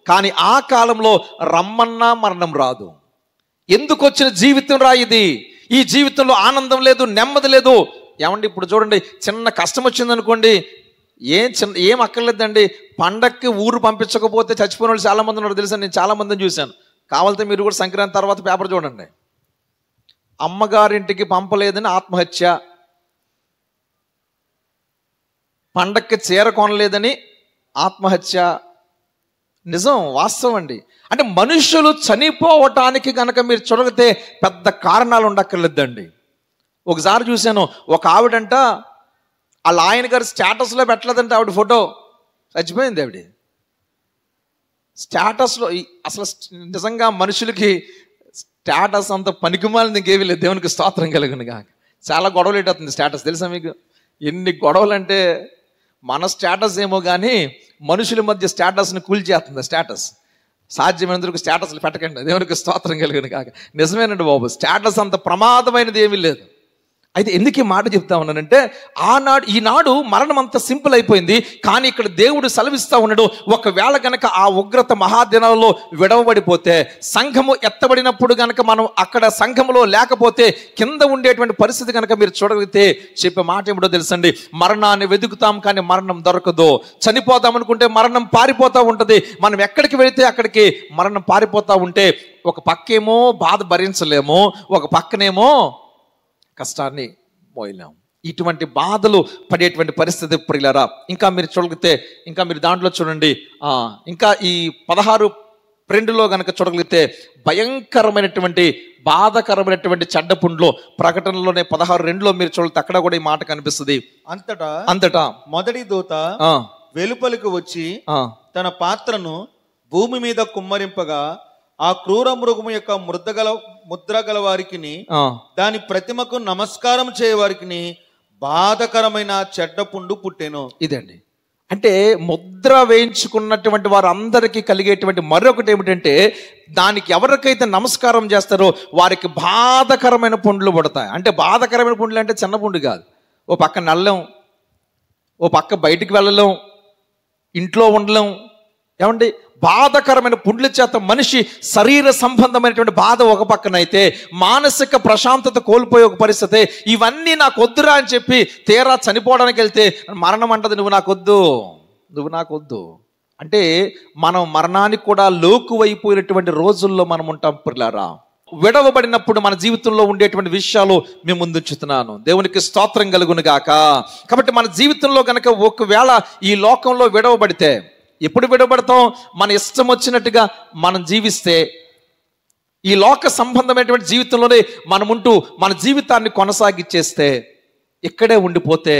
[SPEAKER 1] కానీ ఆ కాలంలో రమ్మన్నా మరణం రాదు. ఎందుకు వచ్చిన జీవితం రా ఇది? ఈ జీవితంలో ఆనందం లేదు, నెమ్మది లేదు. ఏమండి ఇప్పుడు చూడండి, చిన్న కష్టం వచ్చిందనుకోండి, ఏం అక్కర్లేదండి. పండక్కి ఊరు పంపించకపోతే చచ్చిపోయిన వాళ్ళు చాలామంది ఉన్నారు తెలుసా. నేను చాలామందిని చూశాను. కావాలంటే మీరు కూడా సంక్రాంతి తర్వాత పేపర్ చూడండి. అమ్మగారింటికి పంపలేదని ఆత్మహత్య, పండక్కి చీర కొనలేదని ఆత్మహత్య. నిజం, వాస్తవం అండి. అంటే మనుషులు చనిపోవటానికి కనుక మీరు చూడగితే పెద్ద కారణాలు ఉండక్కర్లేదండి. ఒకసారి చూశాను, ఒక ఆవిడంట వాళ్ళ ఆయన గారు స్టేటస్లో పెట్టలేదంటే ఆవిడ ఫోటో, చచ్చిపోయింది ఆవిడ స్టేటస్లో. అసలు నిజంగా మనుషులకి స్టేటస్ అంత పనికిమాలింది ఇంకేమీ లేదు. దేవునికి స్తోత్రం కలుగును గాక. చాలా గొడవలు ఎట్టవుతుంది స్టేటస్ తెలుసా మీకు? ఎన్ని గొడవలు అంటే, మన స్టేటస్ ఏమో కానీ మనుషుల మధ్య స్టేటస్ని కూల్చేస్తుంది. స్టేటస్ సాధ్యమైనందుకు స్టేటస్లు పెట్టకండి. దేవునికి స్తోత్రం కలుగును కాక. నిజమేనండి బాబు, స్టేటస్ అంత ప్రమాదమైనది ఏమీ లేదు. అయితే ఎందుకు ఈ మాట చెప్తా ఉన్నానంటే, ఈనాడు మరణం అంత సింపుల్ అయిపోయింది. కానీ ఇక్కడ దేవుడు సెలవిస్తా ఉన్నాడు, ఒకవేళ గనక ఆ ఉగ్రత మహాదినాలలో విడవబడిపోతే, సంఘము ఎత్తబడినప్పుడు గనక మనం అక్కడ సంఘములో లేకపోతే కింద ఉండేటువంటి పరిస్థితి కనుక మీరు చూడగలిగితే చెప్పే మాట ఏమిటో తెలుసండి, మరణాన్ని వెతుకుతాం కానీ మరణం దొరకదు. చనిపోదాం అనుకుంటే మరణం పారిపోతూ ఉంటుంది. మనం ఎక్కడికి వెళితే అక్కడికి మరణం పారిపోతూ ఉంటే, ఒక పక్కేమో బాధ భరించలేము, ఒక పక్కనేమో కష్టాన్ని మోయలేము. ఇటువంటి బాధలు పడేటువంటి పరిస్థితి ప్రియులారా. ఇంకా మీరు చూడగలిగితే, ఇంకా మీరు దాంట్లో చూడండి, ఇంకా ఈ 16:2 కనుక చూడగలిగితే భయంకరమైనటువంటి బాధకరమైనటువంటి చెడ్డ పుండ్లు ప్రకటనలోనే 16:2 మీరు చూడగలిగితే అక్కడ కూడా ఈ మాట కనిపిస్తుంది. అంతటా
[SPEAKER 2] మొదటి దూత వెలుపలికి వచ్చి తన పాత్రను భూమి మీద కుమ్మరింపగా, ఆ క్రూర మృగము యొక్క ముద్ర గల వారికి దాని ప్రతిమకు నమస్కారం చేయవారికి బాధకరమైన చెడ్డ పుండు పుట్టెను.
[SPEAKER 1] ఇదండి, అంటే ముద్ర వేయించుకున్నటువంటి వారందరికీ కలిగేటువంటి మరొకటి ఏమిటంటే, దానికి ఎవరికైతే నమస్కారం చేస్తారో వారికి బాధకరమైన పుండ్లు పుడతాయి. అంటే బాధకరమైన పుండ్లు అంటే చిన్న పుండు కాదు. ఓ పక్క నల్లం, ఓ పక్క బయటికి వెళ్ళలేం, ఇంట్లో ఉండలేం. ఏమండి, బాధకరమైన పుండ్ల చేత మనిషి శరీర సంబంధమైనటువంటి బాధ ఒక పక్కనైతే, మానసిక ప్రశాంతత కోల్పోయే ఒక పరిస్థితి. ఇవన్నీ నాకు వద్దురా అని చెప్పి తీరా చనిపోవడానికి వెళ్తే మరణం అంటది, నువ్వు నాకొద్దు అంటే మనం మరణానికి కూడా లోకువైపోయినటువంటి రోజుల్లో మనం ఉంటాం ప్రియులారా. విడవబడినప్పుడు మన జీవితంలో ఉండేటువంటి విషయాలు మేము ముందుంచుతున్నాను. దేవునికి స్తోత్రం కలుగును గాక. కాబట్టి మన జీవితంలో కనుక ఒకవేళ ఈ లోకంలో విడవబడితే, ఎప్పుడు విడబడతాం? మన ఇష్టం వచ్చినట్టుగా మనం జీవిస్తే, ఈ లోక సంబంధమైనటువంటి జీవితంలోనే మనం ఉంటూ మన జీవితాన్ని కొనసాగించేస్తే, ఇక్కడే ఉండిపోతే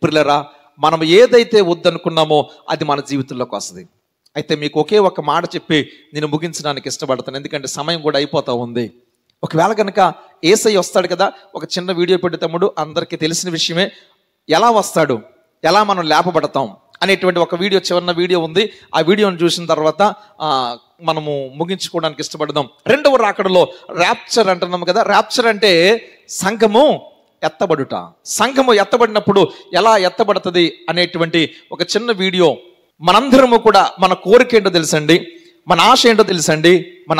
[SPEAKER 1] ప్రియులారా, మనం ఏదైతే వద్దనుకున్నామో అది మన జీవితంలోకి వస్తుంది. అయితే మీకు ఒకే ఒక మాట చెప్పి నేను ముగించడానికి ఇష్టపడతాను, ఎందుకంటే సమయం కూడా అయిపోతూ ఉంది. ఒకవేళ కనుక యేసయ్య వస్తాడు కదా, ఒక చిన్న వీడియో పెట్టి తమ్ముడు, అందరికీ తెలిసిన విషయమే, ఎలా వస్తాడు, ఎలా మనం లేపబడతాం అనేటువంటి ఒక వీడియో, చివరిన వీడియో ఉంది. ఆ వీడియోని చూసిన తర్వాత మనము ముగించుకోవడానికి ఇష్టపడదాం. రెండవ రాకడలో ర్యాప్చర్ అంటున్నాము కదా. ర్యాప్చర్ అంటే సంఘము ఎత్తబడుట. సంఘము ఎత్తబడినప్పుడు ఎలా ఎత్తబడుతుంది అనేటువంటి ఒక చిన్న వీడియో. మనందరము కూడా మన కోరిక ఏంటో తెలుసండి, మన ఆశ ఏంటో తెలుసండి. మన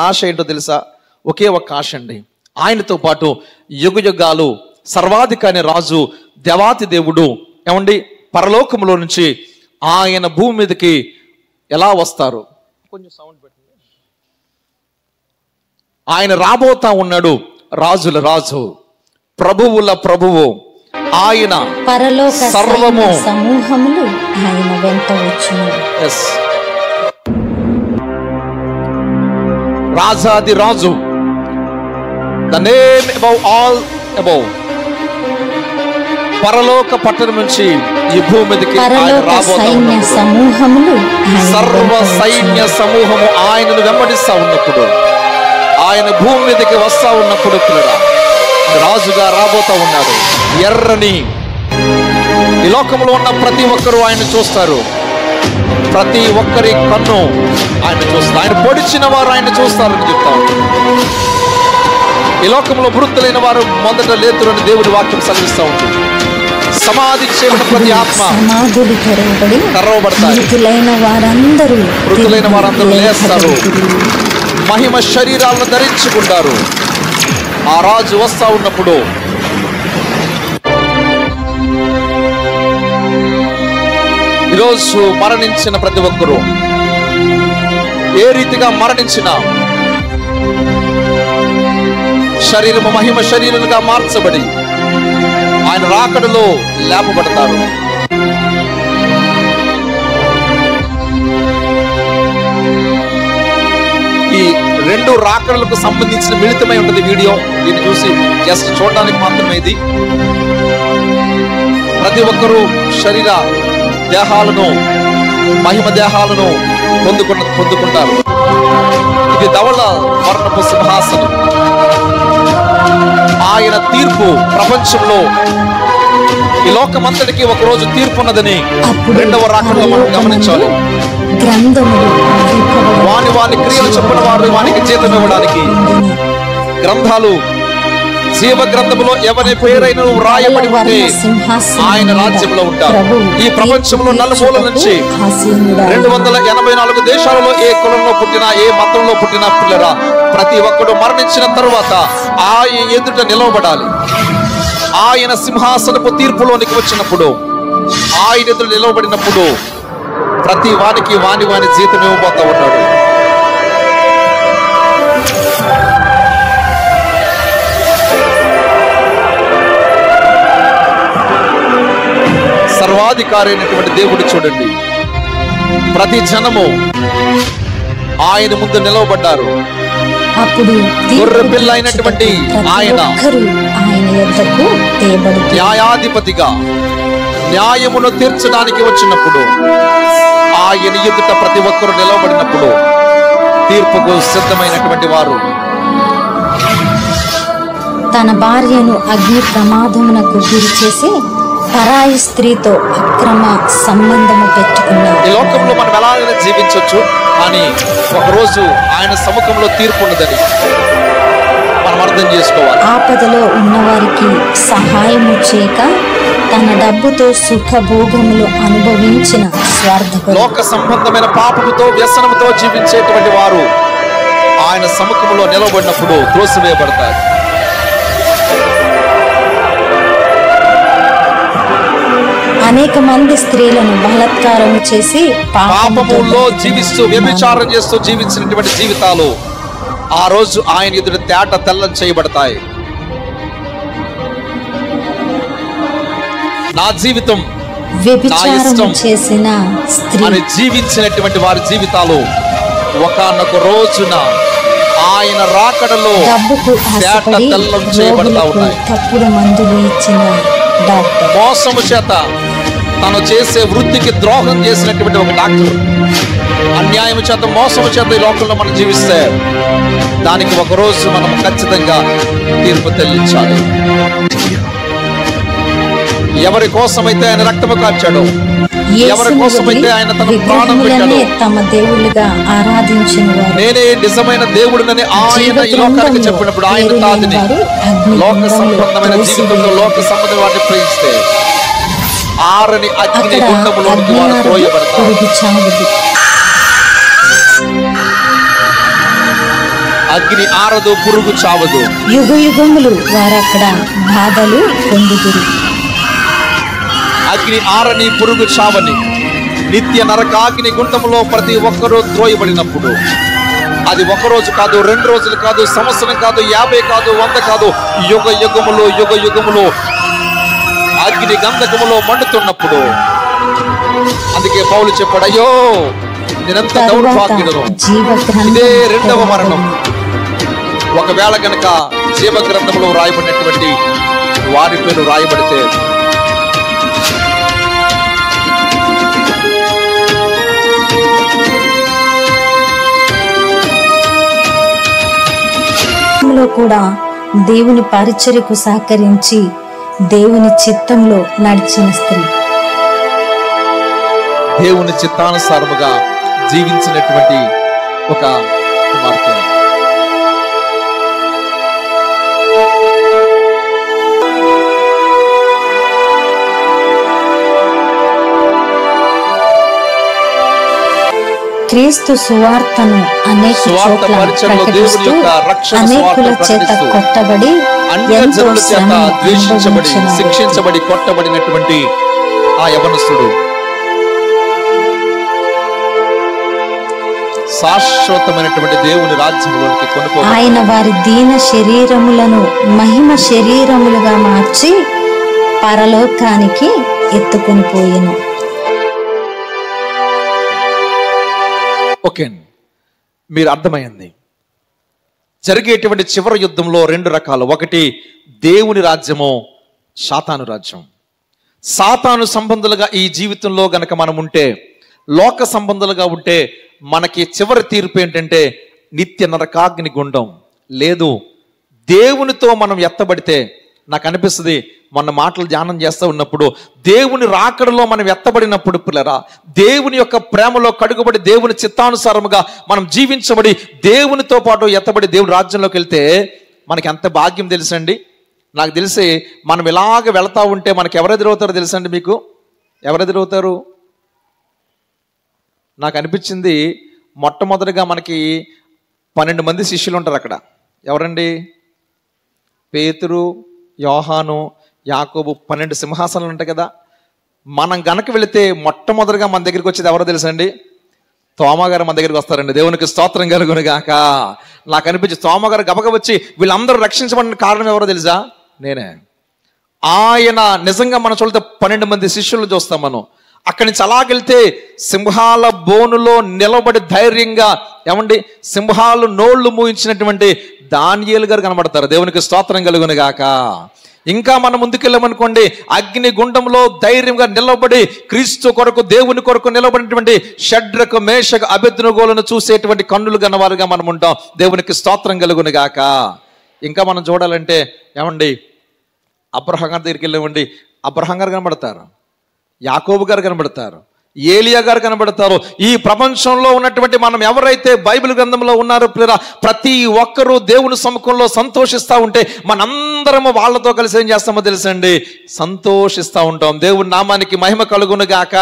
[SPEAKER 1] ఆశ ఏంటో తెలుసా? ఒకే ఒక్క ఆశ అండి, ఆయనతో పాటు యుగయుగాలు సర్వాధికారి రాజు దేవాతి దేవుడు ఏమండి పరలోకములో నుంచి ఆయన భూమి మీదకి ఎలా వస్తారు? కొంచెం సౌండ్ పెట్టండి. ఆయన రాబోతా ఉన్నాడు, రాజుల రాజు, ప్రభువుల ప్రభువు. ఆయన
[SPEAKER 3] పరలోక
[SPEAKER 1] సర్వము
[SPEAKER 3] సమూహములు ఆయన వెంట వచ్చును.
[SPEAKER 1] రాజాది రాజు, the name above all above. పరలోక పట్టణం నుంచి ఈ భూమి మీదకి
[SPEAKER 3] సమూహములు
[SPEAKER 1] సర్వ సైన్య సమూహము ఆయనను వెంబడిస్తా ఉన్నప్పుడు, ఆయన భూమి మీదకి వస్తా ఉన్నప్పుడు పిల్లరా రాజుగా రాబోతా ఉన్నాడు. ఎర్రని ఈ లోకంలో ఉన్న ప్రతి ఒక్కరూ ఆయన చూస్తారు. ప్రతి ఒక్కరి కన్ను ఆయన చూస్తారు. ఆయన పొడిచిన వారు ఆయన చూస్తారని చెప్తా ఉంటారు. ఈ లోకంలో మృతులైన వారు మొదట లేతురని దేవుడి వాక్యం సెలవిస్తూ ఉంటుంది. సమాధి చేయబడిన ప్రతి ఆత్మ
[SPEAKER 3] సమాధులు
[SPEAKER 1] తెరవబడతాయి. మృతులైన వారందరూ లేస్తారు, మహిమ శరీరాలను ధరించుకుంటారు. ఆ రాజు వస్తా ఉన్నప్పుడు ఈరోజు మరణించిన ప్రతి ఒక్కరూ ఏ రీతిగా మరణించిన శరీరము మహిమ శరీరాలుగా మార్చబడి ఆయన రాకడలో లేపబడతారు. ఈ రెండు రాకడలకు సంబంధించిన మిళితమై ఉంటుంది వీడియో. దీన్ని చూసి జస్ట్ చూడడానికి మాత్రమే. ఇది ప్రతి ఒక్కరూ శరీర దేహాలను మహిమ దేహాలను పొందుకుంటారు. ఇది ధవళ వర్ణపు సింహాసనం. ఆయన తీర్పు ప్రపంచంలో ఈ లోకమంతటికి ఒక రోజు తీర్పు ఉన్నదని రెండవ రాకడలో మనం గమనించాలి. వాని క్రియలు చెప్పిన వారు వానికి జీతం ఇవ్వడానికి గ్రంథాలు జీవ గ్రంథములో ఎవరి పేరైన రాయబడి ఉంటే ఆయన రాజ్యంలో ఉంటారు. ఈ ప్రపంచంలో నలుమూల నుంచి 284 దేశాలలో ఏ కులంలో పుట్టినా ఏ మతంలో పుట్టినా పిల్లరా ప్రతి ఒక్కడు మరణించిన తరువాత ఆయన ఎదుట నిలవబడాలి. ఆయన సింహాసనపు తీర్పులోనికి వచ్చినప్పుడు, ఆయన ఎదుట నిలవబడినప్పుడు ప్రతి వానికి వాని జీతం ఇవ్వబోతా ఉన్నాడు. సర్వాధికారి అయినటువంటి దేవుడు చూడండి, ప్రతి జనము ఆయన ముందు నిలవబడ్డారు. గొర్రె పిల్ల అయినటువంటి ఆయన న్యాయాధిపతిగా న్యాయమును తీర్చడానికి వచ్చినప్పుడు, ఆయన ఎదుట ప్రతి ఒక్కరు నిలవబడినప్పుడు తీర్పుకు సిద్ధమైనటువంటి వారు
[SPEAKER 3] తన భార్యను అగ్ని ప్రమాదమునకు గురి చేసి పరాయి స్త్రీతో అక్రమ సంబంధము పెట్టుకున్నారు.
[SPEAKER 1] ఈ లోకంలో మనం ఎలాగైనా జీవించవచ్చు, కానీ ఒకరోజు ఆయన సముఖంలో తీర్పు ఉన్నదని మనం అర్థం చేసుకోవాలి.
[SPEAKER 3] ఆపదలో ఉన్నవారికి సహాయము చేయక తన డబ్బుతో సుఖభోగములు అనుభవించిన స్వార్థపరుడు,
[SPEAKER 1] లోక సంబంధమైన పాపముతో వ్యసనముతో జీవించేటువంటి వారు ఆయన సముఖంలో నిలబడినప్పుడు త్రోసివేయబడతారు.
[SPEAKER 3] అనేక మంది స్త్రీలను బలాత్కారము చేసి
[SPEAKER 1] పాపములో జీవిస్తూ వ్యభిచారం చేస్తూ జీవించినటువంటి జీవితాలు ఆ రోజు ఆయన ఎదుట తేట తెల్లం చేయబడతాయి. నా జీవితం
[SPEAKER 3] వ్యభిచారం చేసిన స్త్రీ
[SPEAKER 1] జీవించినటువంటి వారి జీవితాలు ఒకానొక రోజున ఆయన రాకడలో తేట తెల్లం చేయబడతా ఉన్నాయి.
[SPEAKER 3] తప్పుడు మందులు ఇచ్చిన డాక్టర్,
[SPEAKER 1] మోసము చేత తను చేసే వృత్తికి ద్రోహం చేసినటువంటి ఒక డాక్టర్, అన్యాయం చేత మోసము చేత ఈ లోకంలో మనం జీవిస్తే దానికి ఒకరోజు మనం ఖచ్చితంగా తీర్పు చెల్లించాలి. ఎవరి కోసమైతే ఆయన రక్తము కార్చాడో, ఎవరి కోసమైతే ఆయన తన ప్రాణం పెట్టాడో,
[SPEAKER 3] తమ దేవుళ్ళుగా ఆరాధించిన వారు,
[SPEAKER 1] నేనే నిజమైన దేవుడినని ఆయన ఈ లోకానికి చెప్పినప్పుడు ఆయన తాతిని లోక సంబంధమైన జీవితంలో లోక సంబంధం వాటిని ప్రేమిస్తే ఆరని అగ్ని గుండములోనికి వారు త్రోయబడతారు. అగ్ని ఆరదు, పురుగు చావదు.
[SPEAKER 3] యుగ యుగములు వారు అక్కడ బాధలు పొందుదురు.
[SPEAKER 1] అగ్ని ఆరని, పురుగు చావని నిత్య నరకాగ్ని గుండములో ప్రతి ఒక్కరూ త్రోయబడినప్పుడు అది ఒక రోజు కాదు, 2 రోజులు కాదు, సంవత్సరం కాదు, 50 కాదు, 100 కాదు, యుగ యుగములు యుగ యుగములు అగ్ని గంధకములో మండుతున్నప్పుడు, అందుకే పౌలు చెప్పాడు, అయ్యో నేనెంత దౌర్భాగ్యుడను, ఇదే 2వ మరణం. ఒకవేళ కనుక జీవ గ్రంథంలో రాయబడినటువంటి వారి పేరు రాయబడితే
[SPEAKER 3] కూడా దేవుని పరిచర్యకు సహకరించి దేవుని చిత్తంలో నడిచిన స్త్రీ,
[SPEAKER 1] దేవుని చిత్తానుసారముగా జీవించినటువంటి ఒక కుమార్తె.
[SPEAKER 3] క్రీస్తు సువార్తను అనేక చోట్ల ప్రకటిస్తూ అనేకుల చేత కొట్టబడి ఎంతో శ్రమ
[SPEAKER 1] ద్వేషించబడి శిక్షించబడి కొట్టబడినటువంటి ఆ యవనస్తుడు శాశ్వతమైనటువంటి దేవుని రాజ్యంలోనికి కొనుక్కోబడి
[SPEAKER 3] ఆయన వారి దీన శరీరములను మహిమ శరీరములుగా మార్చి పరలోకానికి ఎత్తుకొని పోయెను.
[SPEAKER 1] ఓకే, మీరు అర్థమైంది. జరిగేటువంటి చివరి యుద్ధంలో 2 రకాలు. ఒకటి దేవుని రాజ్యము, సాతాను రాజ్యం. సాతాను సంబంధులుగా ఈ జీవితంలో గనక మనం ఉంటే, లోక సంబంధులుగా ఉంటే మనకి చివరి తీర్పు ఏంటంటే నిత్య నరకాగ్ని గుండం. లేదు, దేవునితో మనం ఎత్తబడితే, నాకు అనిపిస్తుంది మొన్న మాటలు ధ్యానం చేస్తూ ఉన్నప్పుడు, దేవుని రాకడలో మనం ఎత్తబడినప్పుడు పిల్లరా, దేవుని యొక్క ప్రేమలో కడుగుబడి దేవుని చిత్తానుసారముగా మనం జీవించబడి దేవునితో పాటు ఎత్తబడి దేవుని రాజ్యంలోకి వెళ్తే మనకి ఎంత భాగ్యం తెలుసండి. నాకు తెలిసి మనం ఇలాగ వెళతా ఉంటే మనకి ఎవరు ఎదురవుతారో తెలుసండి. మీకు ఎవరు ఎదురవుతారు? నాకు అనిపించింది మొట్టమొదటిగా మనకి 12 మంది శిష్యులు ఉంటారు అక్కడ. ఎవరండి? పేతురు, యోహాను, యాకోబు, 12 సింహాసనాలు ఉంటాయి కదా. మనం గనక వెళితే మొట్టమొదటిగా మన దగ్గరికి వచ్చేది ఎవరో తెలుసండి? తోమగారు మన దగ్గరికి వస్తారండి. దేవునికి స్తోత్రం కలుగును గాక. నాకు అనిపించి తోమగారు గబగ వచ్చి వీళ్ళందరూ రక్షించబడిన కారణం ఎవరో తెలుసా? నేనే. ఆయన నిజంగా మనం చూస్తే 12 మంది శిష్యులు చూస్తాం మనం. అక్కడి నుంచి అలాగెళ్తే సింహాల బోనులో నిలబడి ధైర్యంగా, ఏమండి, సింహాలు నోళ్లు మూయించినటువంటి దానియేలు గారు కనబడతారు. దేవునికి స్తోత్రం కలుగును గాక. ఇంకా మనం ముందుకెళ్ళామనుకోండి, అగ్ని గుండంలో ధైర్యంగా నిలబడి క్రీస్తు కొరకు దేవుని కొరకు నిలబడినటువంటి షడ్రకు, మేషకు, అబేద్నెగోలను చూసేటువంటి కన్నులు గన్నవారుగా మనం ఉంటాం. దేవునికి స్తోత్రం కలుగును గాక. ఇంకా మనం చూడాలంటే, ఏమండి, అబ్రహాం గారి దగ్గరికి వెళ్ళామండి, అబ్రహాం గారు కనబడతారు, యాకోబు గారు కనబడతారు, ఏలియా గారు కనబడతారు. ఈ ప్రపంచంలో ఉన్నటువంటి మనం ఎవరైతే బైబిల్ గ్రంథంలో ఉన్నారో పిల్లరా, ప్రతి ఒక్కరూ దేవుని సముఖంలో సంతోషిస్తూ ఉంటే మనందరము వాళ్ళతో కలిసి ఏం చేస్తామో తెలుసండి, సంతోషిస్తూ ఉంటాం. దేవుని నామానికి మహిమ కలుగును గాక.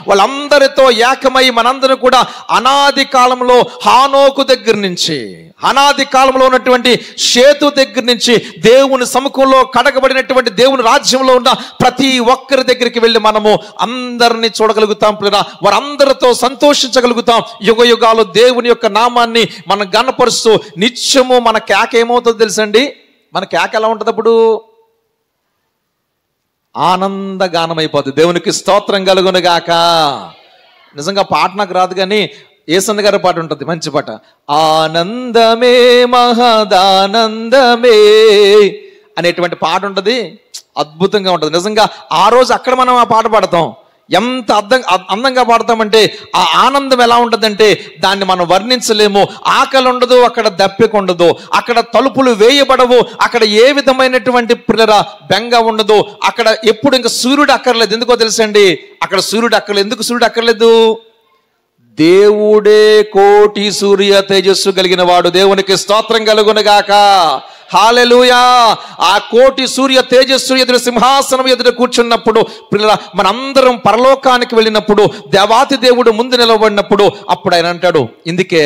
[SPEAKER 1] వాళ్ళందరితో ఏకమై మనందరం కూడా అనాది కాలంలో హానోకు దగ్గర నుంచి, అనాది కాలంలో ఉన్నటువంటి షేతు దగ్గర నుంచి దేవుని సముఖంలో కడగబడినటువంటి దేవుని రాజ్యంలో ఉన్న ప్రతి ఒక్కరి దగ్గరికి వెళ్ళి మనము అందరినీ చూడగలుగుతాం. వారందరితో సంతోషించగలుగుతాం. యుగ యుగాలు దేవుని యొక్క నామాన్ని మనం గణపరుస్తూ నిత్యము మన కేక ఏమవుతుందో తెలుసండి? మన కేక ఎలా ఉంటుంది? అప్పుడు ఆనందగానం అయిపోతుంది. దేవునికి స్తోత్రం కలుగును గాక. నిజంగా పాట నాకు రాదు కానీ యేసన్న గారి పాట ఉంటుంది, మంచి పాట. ఆనందమే మహదానందమే అనేటువంటి పాట ఉంటుంది, అద్భుతంగా ఉంటుంది. నిజంగా ఆ రోజు అక్కడ మనం ఆ పాట పాడతాం. ఎంత అందంగా పాడతామంటే ఆ ఆనందం ఎలా ఉంటుందంటే దాన్ని మనం వర్ణించలేము. ఆకలి ఉండదు, అక్కడ దప్పిక ఉండదు, అక్కడ తలుపులు వేయబడవు, అక్కడ ఏ విధమైనటువంటి బెంగ ఉండదు, అక్కడ ఎప్పుడు ఇంకా సూర్యుడు అక్కర్లేదు. ఎందుకో తెలుసండి, అక్కడ సూర్యుడు అక్కర్లేదు. ఎందుకు సూర్యుడు అక్కర్లేదు? దేవుడే కోటి సూర్య తేజస్సు కలిగిన వాడు. దేవునికి స్తోత్రం కలుగునుగాక. హల్లెలూయా. ఆ కోటి సూర్య తేజస్సు ఎదురు సింహాసనం ఎదురు కూర్చున్నప్పుడు మనందరం పరలోకానికి వెళ్ళినప్పుడు దేవాతి దేవుడు ముందు నిలబడినప్పుడు అప్పుడు ఆయన అంటాడు, ఇందుకే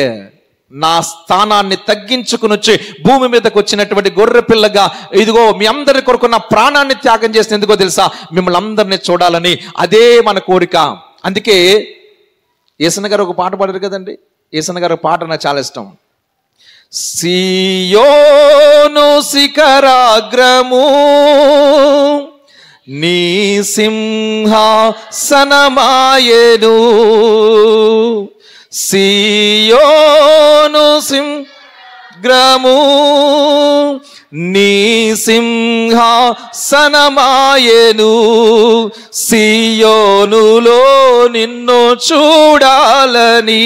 [SPEAKER 1] నా స్థానాన్ని తగ్గించుకుని వచ్చి భూమి మీదకి వచ్చినటువంటి గొర్రె పిల్లగా ఇదిగో మీ అందరి కొరకు నా ప్రాణాన్ని త్యాగం చేసిన ఎందుకో తెలుసా? మిమ్మల్ని అందరినీ చూడాలని. అదే మన కోరిక. అందుకే యేసన్న గారు ఒక పాట పాడారు కదండి. యేసన్న గారు పాట నాకు చాలా ఇష్టం. సియోను శిఖరాగ్రము నీ సింహాసనమాయెను, సియోను సింహాగ్రము నీ సింహాసనమాయెను, సియోనులో నిన్ను చూడాలని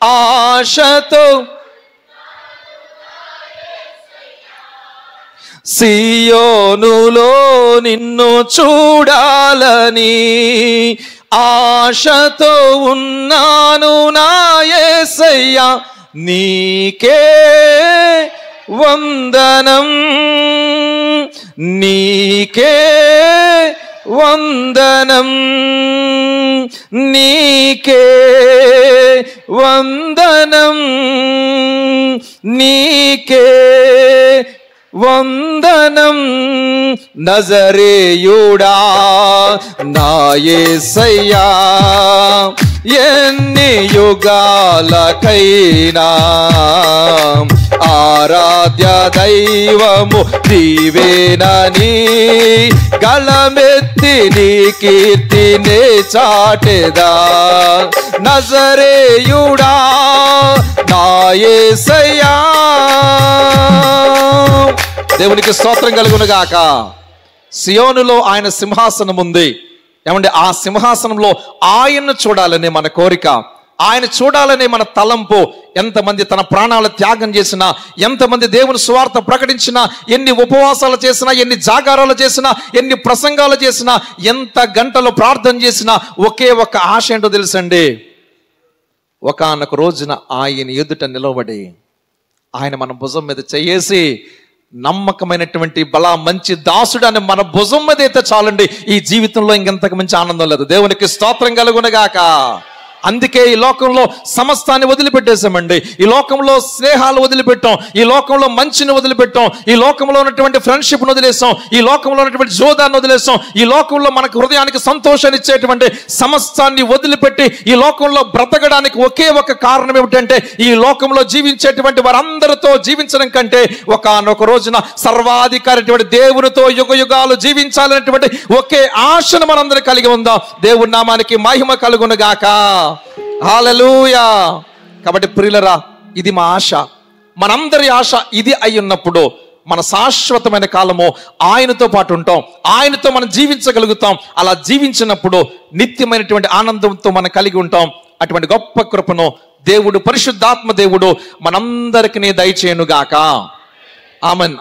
[SPEAKER 1] ఆశతో, సియోనులో నిన్ను చూడాలని ఆశతో ఉన్నాను నా యేసయ్యా, నీకే వందనం, నీకే వందనం, నీకే వందనం, నీకే వందనం నజరేయుడా నా యేసయ్యా, ఎన్ని యుగాలకైనా ఆరాధ్య దైవము నీవేనని గళమెత్తి నీ కీర్తినే చాటెదా, నజరేయుడా నా యేసయ్యా. దేవునికి స్తోత్రం కలుగునుగాక. సియోనులో ఆయన సింహాసనం ఉంది. ఏమంటే ఆ సింహాసనంలో ఆయన్ను చూడాలనే మన కోరిక, ఆయన చూడాలనే మన తలంపు. ఎంతమంది తన ప్రాణాలు త్యాగం చేసినా, ఎంతమంది దేవుని సువార్త ప్రకటించినా, ఎన్ని ఉపవాసాలు చేసినా, ఎన్ని జాగారాలు చేసినా, ఎన్ని ప్రసంగాలు చేసినా, ఎంత గంటలు ప్రార్థన చేసినా ఒకే ఒక ఆశ ఏంటో తెలుసండి, ఒకానొక రోజున ఆయన ఎదుట నిలబడి ఆయన మన భుజం మీద చేయేసి నమ్మకమైనటువంటి బలా మంచి దాసుడు అని మన భుజం మీద అయితే చాలండి. ఈ జీవితంలో ఇంకెంతకు మంచి ఆనందం లేదు. దేవునికి స్తోత్రం కలుగునుగాక. అందుకే ఈ లోకంలో సమస్తాన్ని వదిలిపెట్టేసామండి. ఈ లోకంలో స్నేహాలు వదిలిపెట్టాం, ఈ లోకంలో మంచిని వదిలిపెట్టాం, ఈ లోకంలో ఉన్నటువంటి ఫ్రెండ్షిప్ను వదిలేసాం, ఈ లోకంలో ఉన్నటువంటి జోదాన్ని వదిలేసాం, ఈ లోకంలో మనకు హృదయానికి సంతోషాన్ని ఇచ్చేటువంటి సమస్తాన్ని వదిలిపెట్టి ఈ లోకంలో బ్రతకడానికి ఒకే ఒక కారణం ఏమిటంటే, ఈ లోకంలో జీవించేటువంటి వారందరితో జీవించడం కంటే ఒకానొక రోజున సర్వాధికారి దేవునితో యుగ యుగాలు జీవించాలనేటువంటి ఒకే ఆశను మనందరం కలిగి ఉందాం. దేవుని నామానికి మహిమ కలుగునుగాక. హల్లెలూయా. కాబట్టి ప్రియులరా, ఇది మా ఆశ, మనందరి ఆశ ఇది అయి ఉన్నప్పుడు మన శాశ్వతమైన కాలము ఆయనతో పాటు ఉంటాం, ఆయనతో మనం జీవించగలుగుతాం. అలా జీవించినప్పుడు నిత్యమైనటువంటి ఆనందంతో మనం కలిగి ఉంటాం. అటువంటి గొప్ప కృపను దేవుడు, పరిశుద్ధాత్మ దేవుడు మనందరికీ దయచేయునుగాక. ఆమేన్.